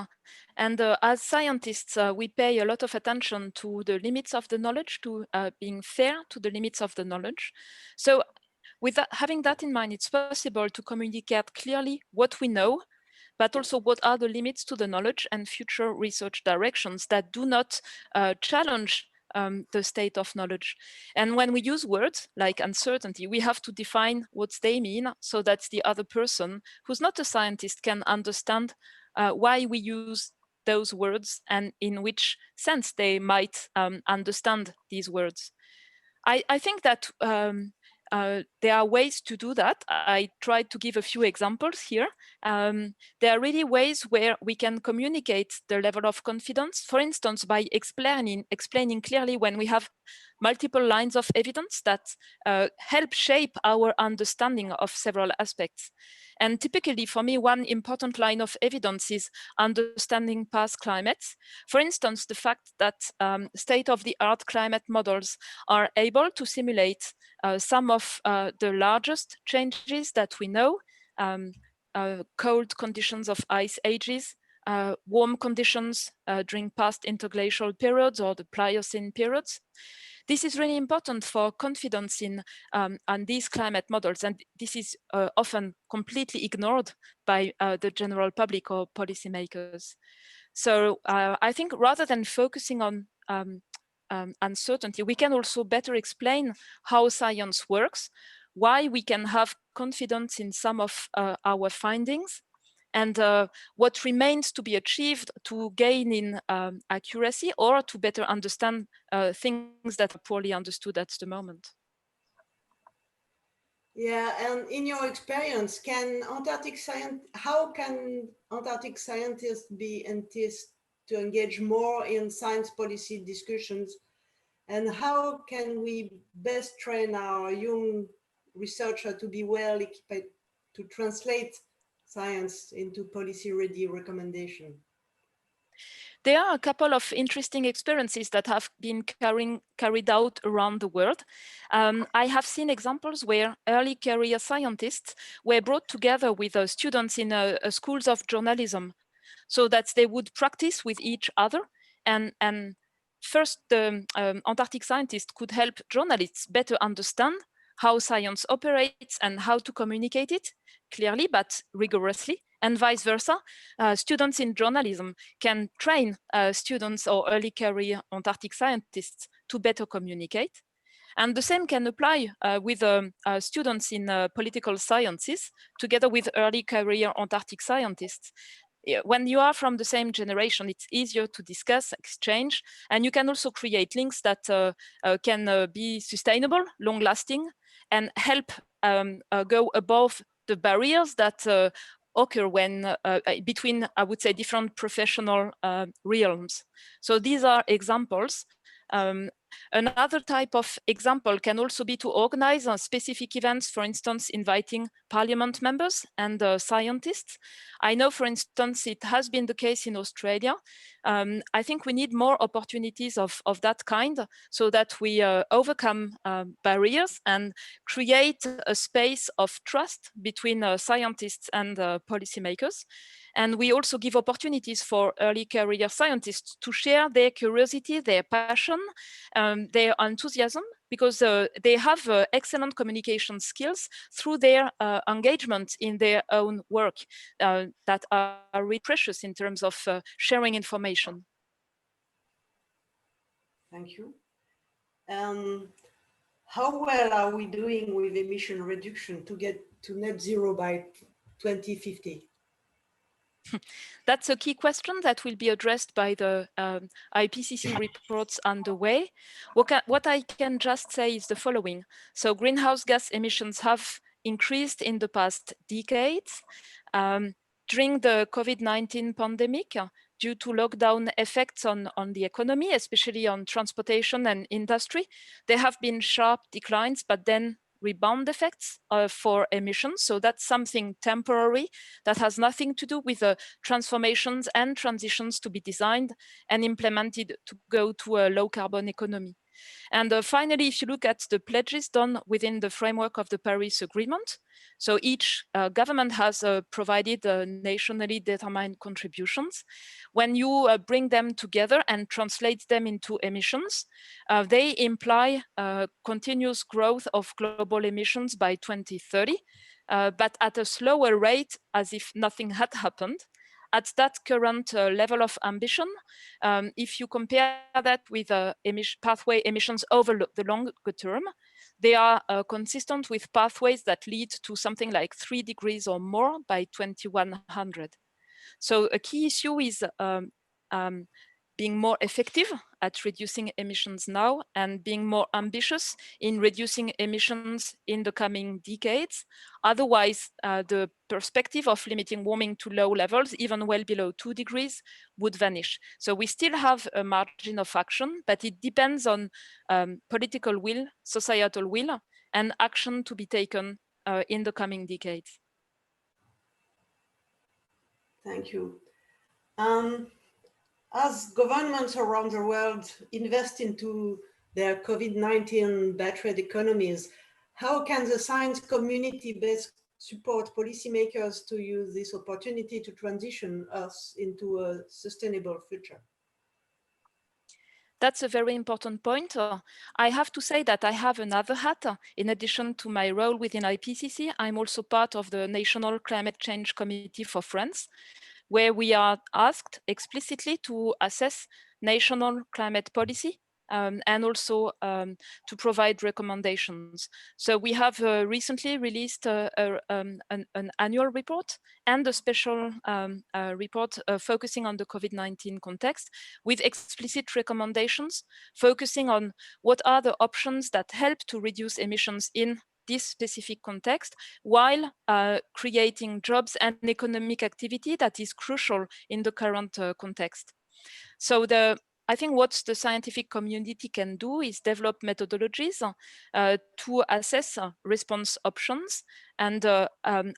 And as scientists, we pay a lot of attention to the limits of the knowledge, to being fair to the limits of the knowledge. So with that, having that in mind, it's possible to communicate clearly what we know, but also what are the limits to the knowledge and future research directions that do not challenge the state of knowledge. And when we use words like uncertainty, we have to define what they mean so that the other person who's not a scientist can understand why we use those words and in which sense they might understand these words. I think that there are ways to do that. I tried to give a few examples here. There are really ways where we can communicate the level of confidence, for instance, by explaining clearly when we have multiple lines of evidence that help shape our understanding of several aspects. And typically for me, one important line of evidence is understanding past climates. For instance, the fact that state-of-the-art climate models are able to simulate some of the largest changes that we know, cold conditions of ice ages, warm conditions during past interglacial periods or the Pliocene periods. This is really important for confidence in these climate models, and this is often completely ignored by the general public or policymakers. So I think rather than focusing on uncertainty, we can also better explain how science works, why we can have confidence in some of our findings, and what remains to be achieved to gain in accuracy or to better understand things that are poorly understood at the moment. Yeah, and in your experience, how can Antarctic scientists be enticed to engage more in science policy discussions? And how can we best train our young researchers to be well equipped to translate science into policy-ready recommendation? There are a couple of interesting experiences that have been carried out around the world. I have seen examples where early career scientists were brought together with students in schools of journalism so that they would practice with each other. And first, the Antarctic scientists could help journalists better understand how science operates and how to communicate it clearly but rigorously. And vice versa, students in journalism can train students or early career Antarctic scientists to better communicate. And the same can apply with students in political sciences, together with early career Antarctic scientists. When you are from the same generation, it's easier to discuss, exchange, and you can also create links that can be sustainable, long-lasting, and help go above the barriers that occur when between, I would say, different professional realms. So these are examples. Another type of example can also be to organize specific events, for instance, inviting parliament members and scientists. I know, for instance, it has been the case in Australia. I think we need more opportunities of that kind so that we overcome barriers and create a space of trust between scientists and policymakers. And we also give opportunities for early career scientists to share their curiosity, their passion, their enthusiasm, because they have excellent communication skills through their engagement in their own work that are really precious in terms of sharing information. Thank you. How well are we doing with emission reduction to get to net zero by 2050? That's a key question that will be addressed by the IPCC reports underway. What I can just say is the following. So greenhouse gas emissions have increased in the past decades. During the COVID-19 pandemic, due to lockdown effects on the economy, especially on transportation and industry, there have been sharp declines, but then rebound effects for emissions. So that's something temporary that has nothing to do with the transformations and transitions to be designed and implemented to go to a low carbon economy. And finally, if you look at the pledges done within the framework of the Paris Agreement, so each government has provided nationally determined contributions. When you bring them together and translate them into emissions, they imply continuous growth of global emissions by 2030, but at a slower rate, as if nothing had happened. At that current level of ambition, if you compare that with pathway emissions over the longer term, they are consistent with pathways that lead to something like 3 degrees or more by 2100. So a key issue is being more effective at reducing emissions now and being more ambitious in reducing emissions in the coming decades. Otherwise, the perspective of limiting warming to low levels, even well below 2 degrees, would vanish. So we still have a margin of action, but it depends on political will, societal will, and action to be taken in the coming decades. Thank you. As governments around the world invest into their COVID-19 battered economies, how can the science community best support policymakers to use this opportunity to transition us into a sustainable future? That's a very important point. I have to say that I have another hat. In addition to my role within IPCC, I'm also part of the National Climate Change Committee for France, where we are asked explicitly to assess national climate policy and also to provide recommendations. So we have recently released an annual report and a special report focusing on the COVID-19 context with explicit recommendations focusing on what are the options that help to reduce emissions in this specific context, while creating jobs and economic activity that is crucial in the current context. So I think what the scientific community can do is develop methodologies to assess response options and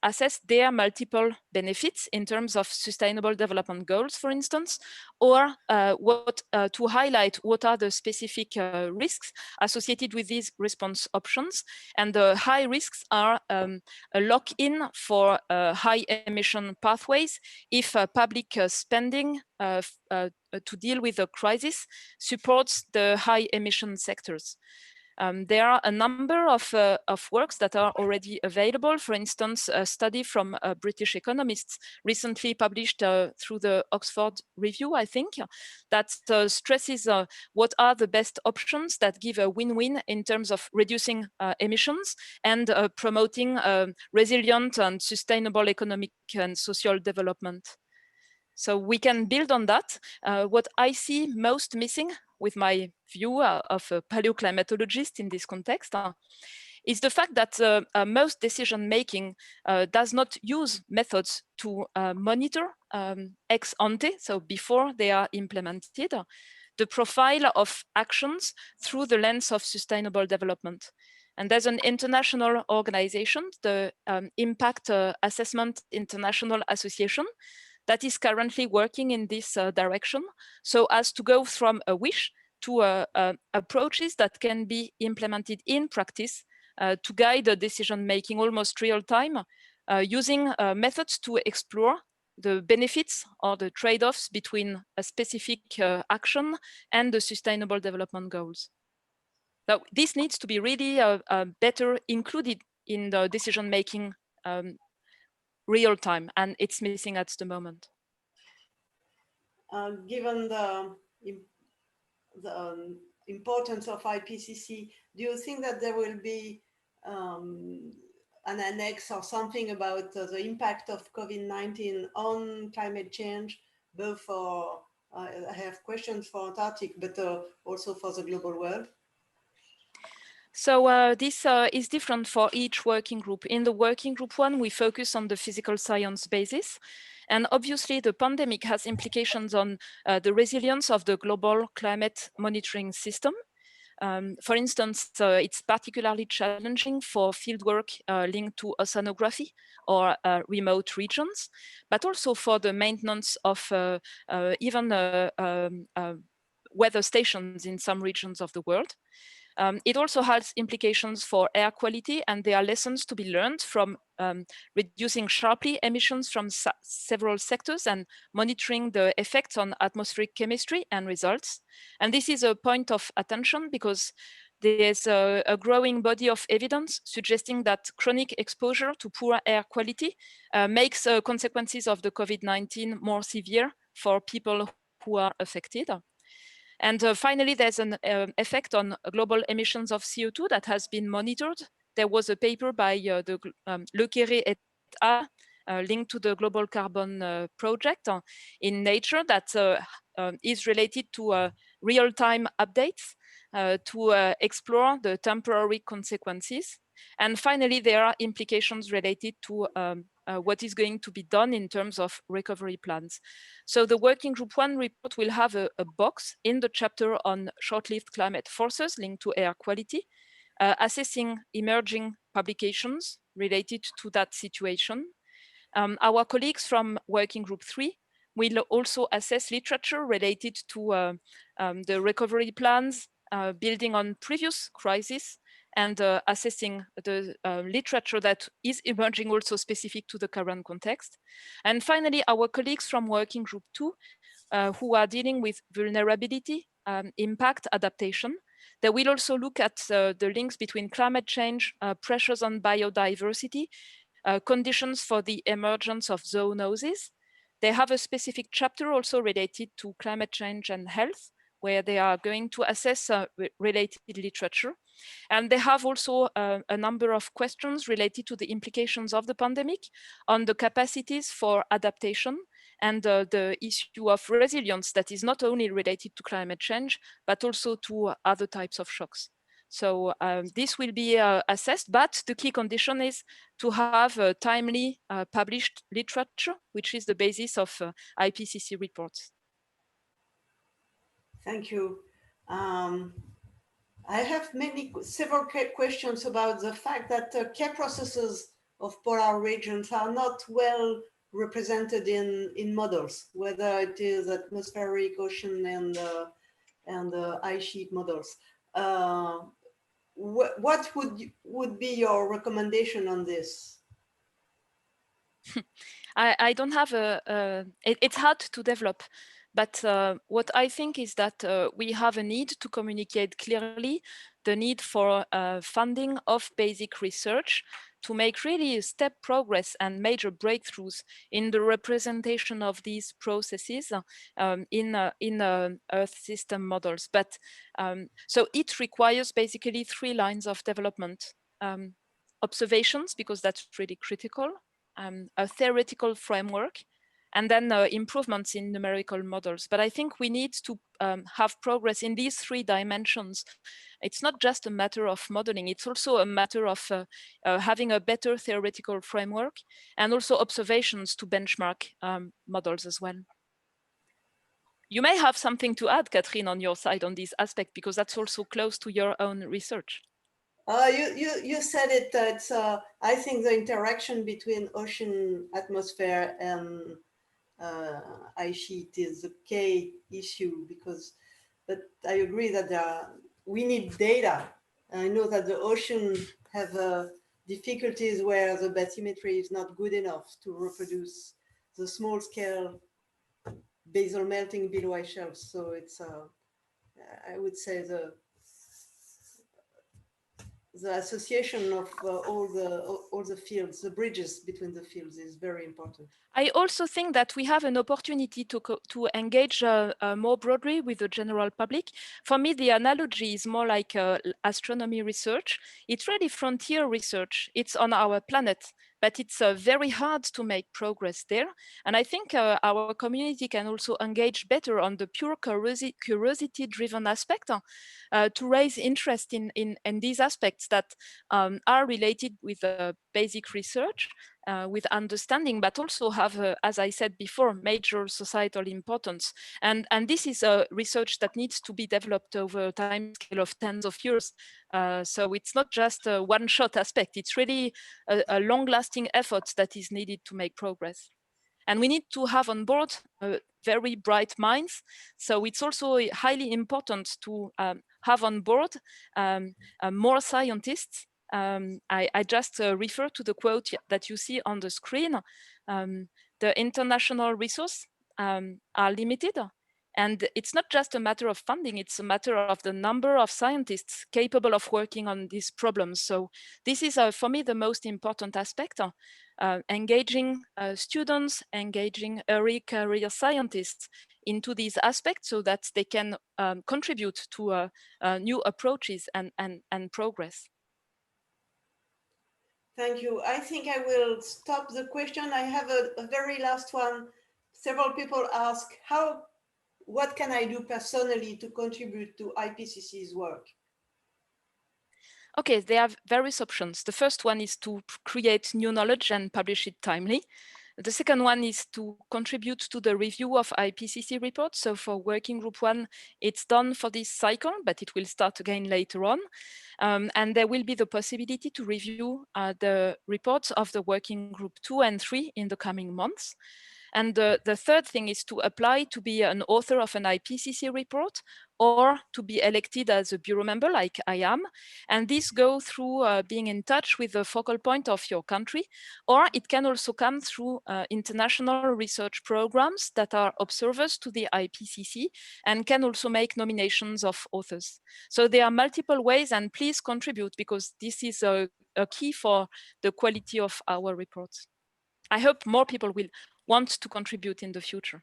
assess their multiple benefits in terms of sustainable development goals, for instance, or to highlight what are the specific risks associated with these response options. And the high risks are a lock-in for high emission pathways if public spending to deal with the crisis supports the high emission sectors. There are a number of works that are already available. For instance, a study from British economists recently published through the Oxford Review, I think, that stresses what are the best options that give a win-win in terms of reducing emissions and promoting resilient and sustainable economic and social development. So we can build on that. What I see most missing with my view of a paleoclimatologist in this context is the fact that most decision-making does not use methods to monitor ex ante, so before they are implemented, the profile of actions through the lens of sustainable development. And there's an international organization, the Impact Assessment International Association, that is currently working in this direction, so as to go from a wish to approaches that can be implemented in practice to guide the decision-making almost real time, using methods to explore the benefits or the trade-offs between a specific action and the Sustainable Development Goals. Now, this needs to be really better included in the decision-making real time, and it's missing at the moment. Given the importance of IPCC, do you think that there will be an annex or something about the impact of COVID-19 on climate change, both for, I have questions for Antarctic, but also for the global world? So this is different for each working group. In the working group 1, we focus on the physical science basis. And obviously, the pandemic has implications on the resilience of the global climate monitoring system. For instance, it's particularly challenging for fieldwork linked to oceanography or remote regions, but also for the maintenance of even weather stations in some regions of the world. It also has implications for air quality, and there are lessons to be learned from reducing sharply emissions from several sectors and monitoring the effects on atmospheric chemistry and results. And this is a point of attention because there's a growing body of evidence suggesting that chronic exposure to poor air quality makes consequences of the COVID-19 more severe for people who are affected. And finally, there's an effect on global emissions of CO2 that has been monitored. There was a paper by Le Quéré et al. Linked to the Global Carbon Project in Nature that is related to real-time updates to explore the temporary consequences. And finally, there are implications related to what is going to be done in terms of recovery plans. So the Working Group 1 report will have a box in the chapter on short-lived climate forces linked to air quality, assessing emerging publications related to that situation. Our colleagues from Working Group 3 will also assess literature related to the recovery plans, building on previous crises, and assessing the literature that is emerging also specific to the current context. And finally, our colleagues from Working Group 2, who are dealing with vulnerability, impact, adaptation, they will also look at the links between climate change, pressures on biodiversity, conditions for the emergence of zoonoses. They have a specific chapter also related to climate change and health, where they are going to assess related literature. And they have also a number of questions related to the implications of the pandemic on the capacities for adaptation and the issue of resilience that is not only related to climate change, but also to other types of shocks. So this will be assessed, but the key condition is to have timely published literature, which is the basis of IPCC reports. Thank you. I have several questions about the fact that care processes of polar regions are not well represented in models, whether it is atmospheric, ocean, and ice sheet models. What would be your recommendation on this? I don't have it's hard to develop. But what I think is that we have a need to communicate clearly the need for funding of basic research to make really step progress and major breakthroughs in the representation of these processes in Earth system models. But so it requires basically 3 lines of development. Observations, because that's really critical, a theoretical framework, and then improvements in numerical models. But I think we need to have progress in these 3 dimensions. It's not just a matter of modeling, it's also a matter of having a better theoretical framework and also observations to benchmark models as well. You may have something to add, Catherine, on your side on this aspect, because that's also close to your own research. You said it, it's, I think the interaction between ocean, atmosphere, and ice sheet is a key issue but I agree that we need data. I know that the ocean have difficulties where the bathymetry is not good enough to reproduce the small scale basal melting below ice shelves. So it's, I would say, the association of all the fields, the bridges between the fields is very important. I also think that we have an opportunity to engage more broadly with the general public. For me, the analogy is more like astronomy research. It's really frontier research. It's on our planet, but it's very hard to make progress there. And I think our community can also engage better on the pure curiosity-driven aspect to raise interest in these aspects that are related with basic research, with understanding, but also have, as I said before, major societal importance. And this is a research that needs to be developed over a time scale of tens of years. So it's not just a one-shot aspect. It's really a long-lasting effort that is needed to make progress. And we need to have on board very bright minds. So it's also highly important to have on board more scientists. I just refer to the quote that you see on the screen. The international resources are limited. And it's not just a matter of funding, it's a matter of the number of scientists capable of working on these problems. So this is, for me, the most important aspect, engaging students, engaging early career scientists into these aspects so that they can contribute to new approaches and progress. Thank you. I think I will stop the question. I have a very last one. Several people ask, what can I do personally to contribute to IPCC's work? Okay, there are various options. The first one is to create new knowledge and publish it timely. The second one is to contribute to the review of IPCC reports. So for Working Group 1, it's done for this cycle, but it will start again later on. And there will be the possibility to review the reports of the Working Group 2 and 3 in the coming months. And the third thing is to apply to be an author of an IPCC report or to be elected as a bureau member like I am. And this goes through being in touch with the focal point of your country, or it can also come through international research programs that are observers to the IPCC and can also make nominations of authors. So there are multiple ways, and please contribute because this is a key for the quality of our reports. I hope more people will want to contribute in the future.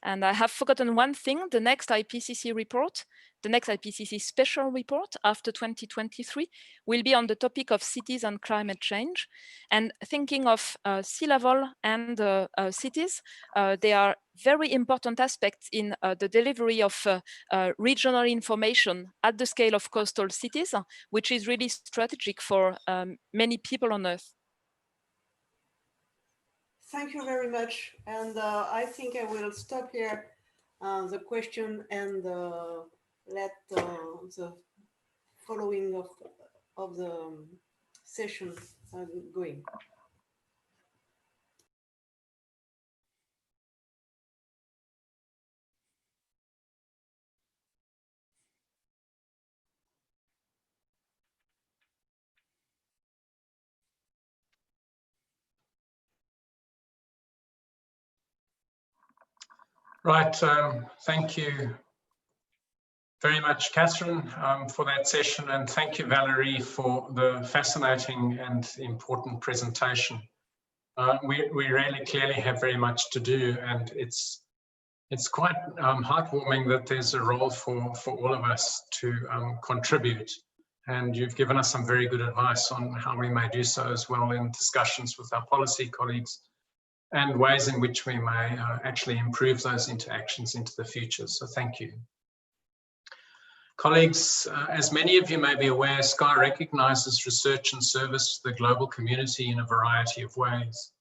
And I have forgotten one thing, the next IPCC report, the next IPCC special report after 2023 will be on the topic of cities and climate change. And thinking of sea level and cities, they are very important aspects in the delivery of regional information at the scale of coastal cities, which is really strategic for many people on Earth. Thank you very much. And I think I will stop here the question and let the following of the session going. Right, thank you very much, Catherine, for that session, and thank you, Valerie, for the fascinating and important presentation. We really clearly have very much to do, and it's quite heartwarming that there's a role for all of us to contribute, and you've given us some very good advice on how we may do so as well in discussions with our policy colleagues, and ways in which we may actually improve those interactions into the future. So thank you. Colleagues, as many of you may be aware, SCAR recognises research and service to the global community in a variety of ways.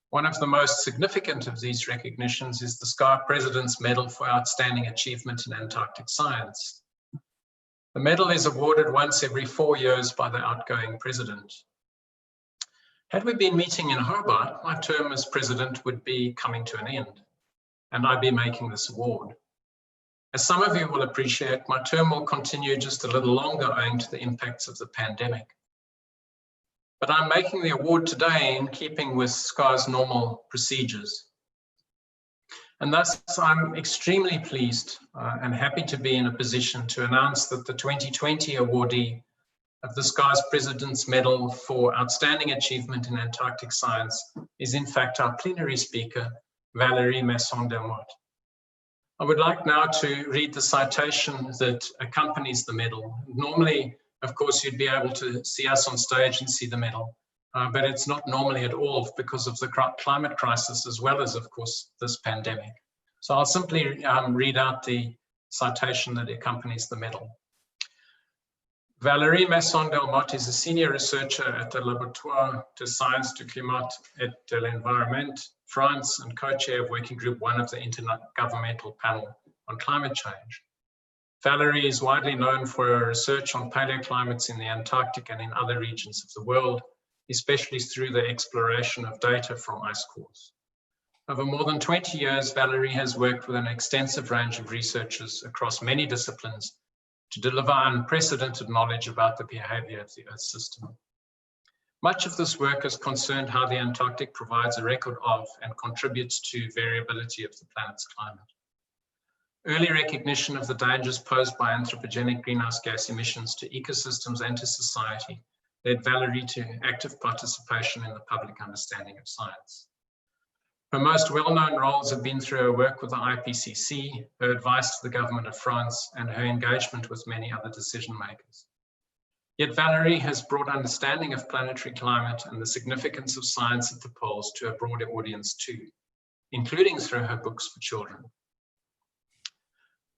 One of the most significant of these recognitions is the SCAR President's Medal for Outstanding Achievement in Antarctic Science. The medal is awarded once every 4 years by the outgoing president. Had we been meeting in Hobart, my term as president would be coming to an end, and I'd be making this award. As some of you will appreciate, my term will continue just a little longer owing to the impacts of the pandemic. but I'm making the award today in keeping with SCAR's normal procedures. And thus, I'm extremely pleased and happy to be in a position to announce that the 2020 awardee of the SCAR's President's Medal for Outstanding Achievement in Antarctic Science is in fact our plenary speaker, Valerie Masson Delmotte. I would like now to read the citation that accompanies the medal. Normally, of course, you'd be able to see us on stage and see the medal, but it's not normally at all because of the climate crisis, as well as, of course, this pandemic. So I'll simply read out the citation that accompanies the medal. Valerie Masson Delmotte is a senior researcher at the Laboratoire de Sciences du Climat et de l'Environnement, France, and co-chair of Working Group 1 of the Intergovernmental Panel on Climate Change. Valerie is widely known for her research on paleoclimates in the Antarctic and in other regions of the world, especially through the exploration of data from ice cores. Over more than 20 years, Valerie has worked with an extensive range of researchers across many disciplines to deliver unprecedented knowledge about the behavior of the Earth system. Much of this work has concerned how the Antarctic provides a record of and contributes to variability of the planet's climate. Early recognition of the dangers posed by anthropogenic greenhouse gas emissions to ecosystems and to society led Valerie to active participation in the public understanding of science. Her most well-known roles have been through her work with the IPCC, her advice to the government of France, and her engagement with many other decision makers. Yet Valerie has brought understanding of planetary climate and the significance of science at the poles to a broader audience too, including through her books for children.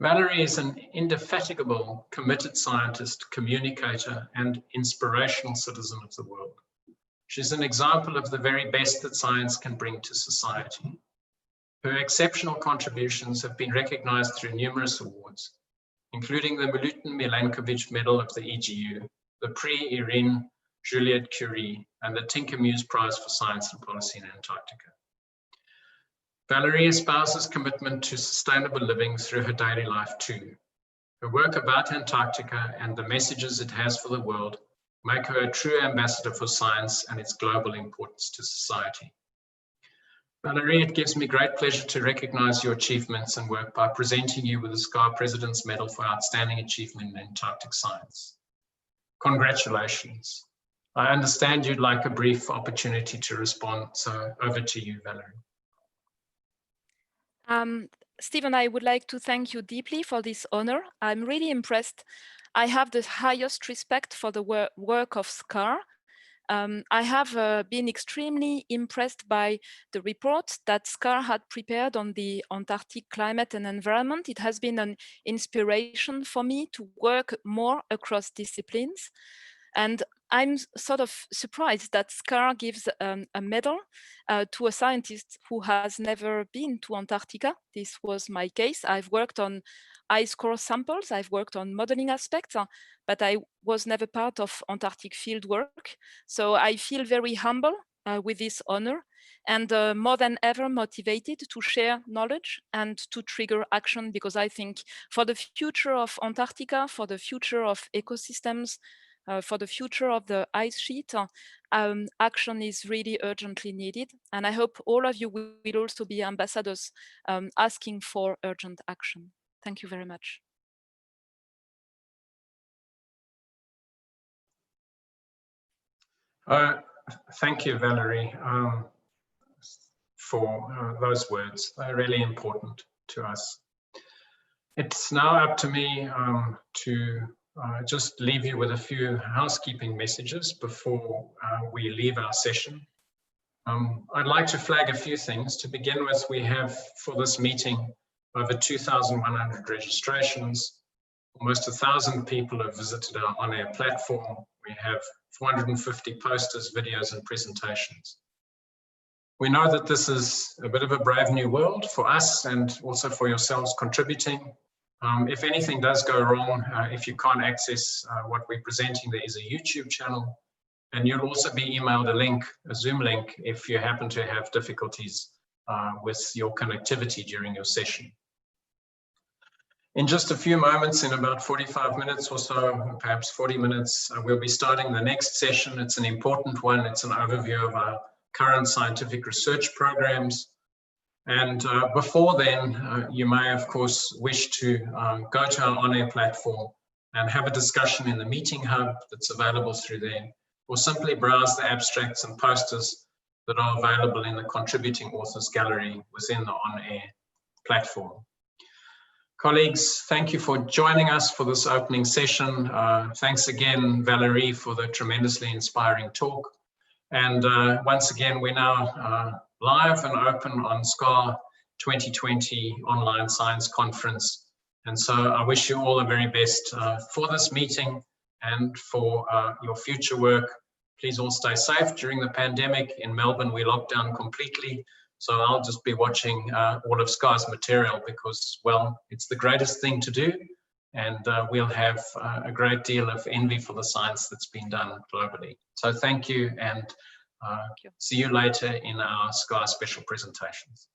Valerie is an indefatigable, committed scientist, communicator, and inspirational citizen of the world. She's an example of the very best that science can bring to society. Her exceptional contributions have been recognized through numerous awards, including the Milutin Milankovitch Medal of the EGU, the Prix Irene Juliette Curie, and the Tinker Muse Prize for Science and Policy in Antarctica. Valerie espouses commitment to sustainable living through her daily life too. Her work about Antarctica and the messages it has for the world make her a true ambassador for science and its global importance to society. Valerie, it gives me great pleasure to recognize your achievements and work by presenting you with the SCAR President's Medal for Outstanding Achievement in Antarctic Science. Congratulations. I understand you'd like a brief opportunity to respond, so over to you, Valerie. Stephen, I would like to thank you deeply for this honor. I'm really impressed. I have the highest respect for the work of SCAR. I have been extremely impressed by the report that SCAR had prepared on the Antarctic climate and environment. It has been an inspiration for me to work more across disciplines. And I'm sort of surprised that SCAR gives a medal to a scientist who has never been to Antarctica. This was my case. I've worked on ice core samples, I've worked on modeling aspects, but I was never part of Antarctic field work. So I feel very humble with this honor and more than ever motivated to share knowledge and to trigger action, because I think for the future of Antarctica, for the future of ecosystems, for the future of the ice sheet, action is really urgently needed. And I hope all of you will also be ambassadors asking for urgent action. Thank you very much. Thank you, Valerie, for those words. They're really important to us. It's now up to me to just leave you with a few housekeeping messages before we leave our session. I'd like to flag a few things. To begin with, we have for this meeting over 2,100 registrations. Almost 1,000 people have visited our on-air platform. We have 450 posters, videos, and presentations. We know that this is a bit of a brave new world for us and also for yourselves contributing. If anything does go wrong, if you can't access what we're presenting, there is a YouTube channel, and you'll also be emailed a link, a Zoom link, if you happen to have difficulties with your connectivity during your session. In just a few moments, in about 45 minutes or so, perhaps 40 minutes, we'll be starting the next session. It's an important one. It's an overview of our current scientific research programs. And before then, you may, of course, wish to go to our on-air platform and have a discussion in the meeting hub that's available through there, or simply browse the abstracts and posters that are available in the contributing authors gallery within the on-air platform. Colleagues, thank you for joining us for this opening session. Thanks again, Valerie, for the tremendously inspiring talk. And once again, we're now live and open on SCAR 2020 Online Science Conference. And so I wish you all the very best for this meeting and for your future work. Please all stay safe during the pandemic. In Melbourne, we locked down completely. So I'll just be watching all of SCAR's material because, well, it's the greatest thing to do. And we'll have a great deal of envy for the science that's been done globally. So thank you, and see you later in our SCAR special presentations.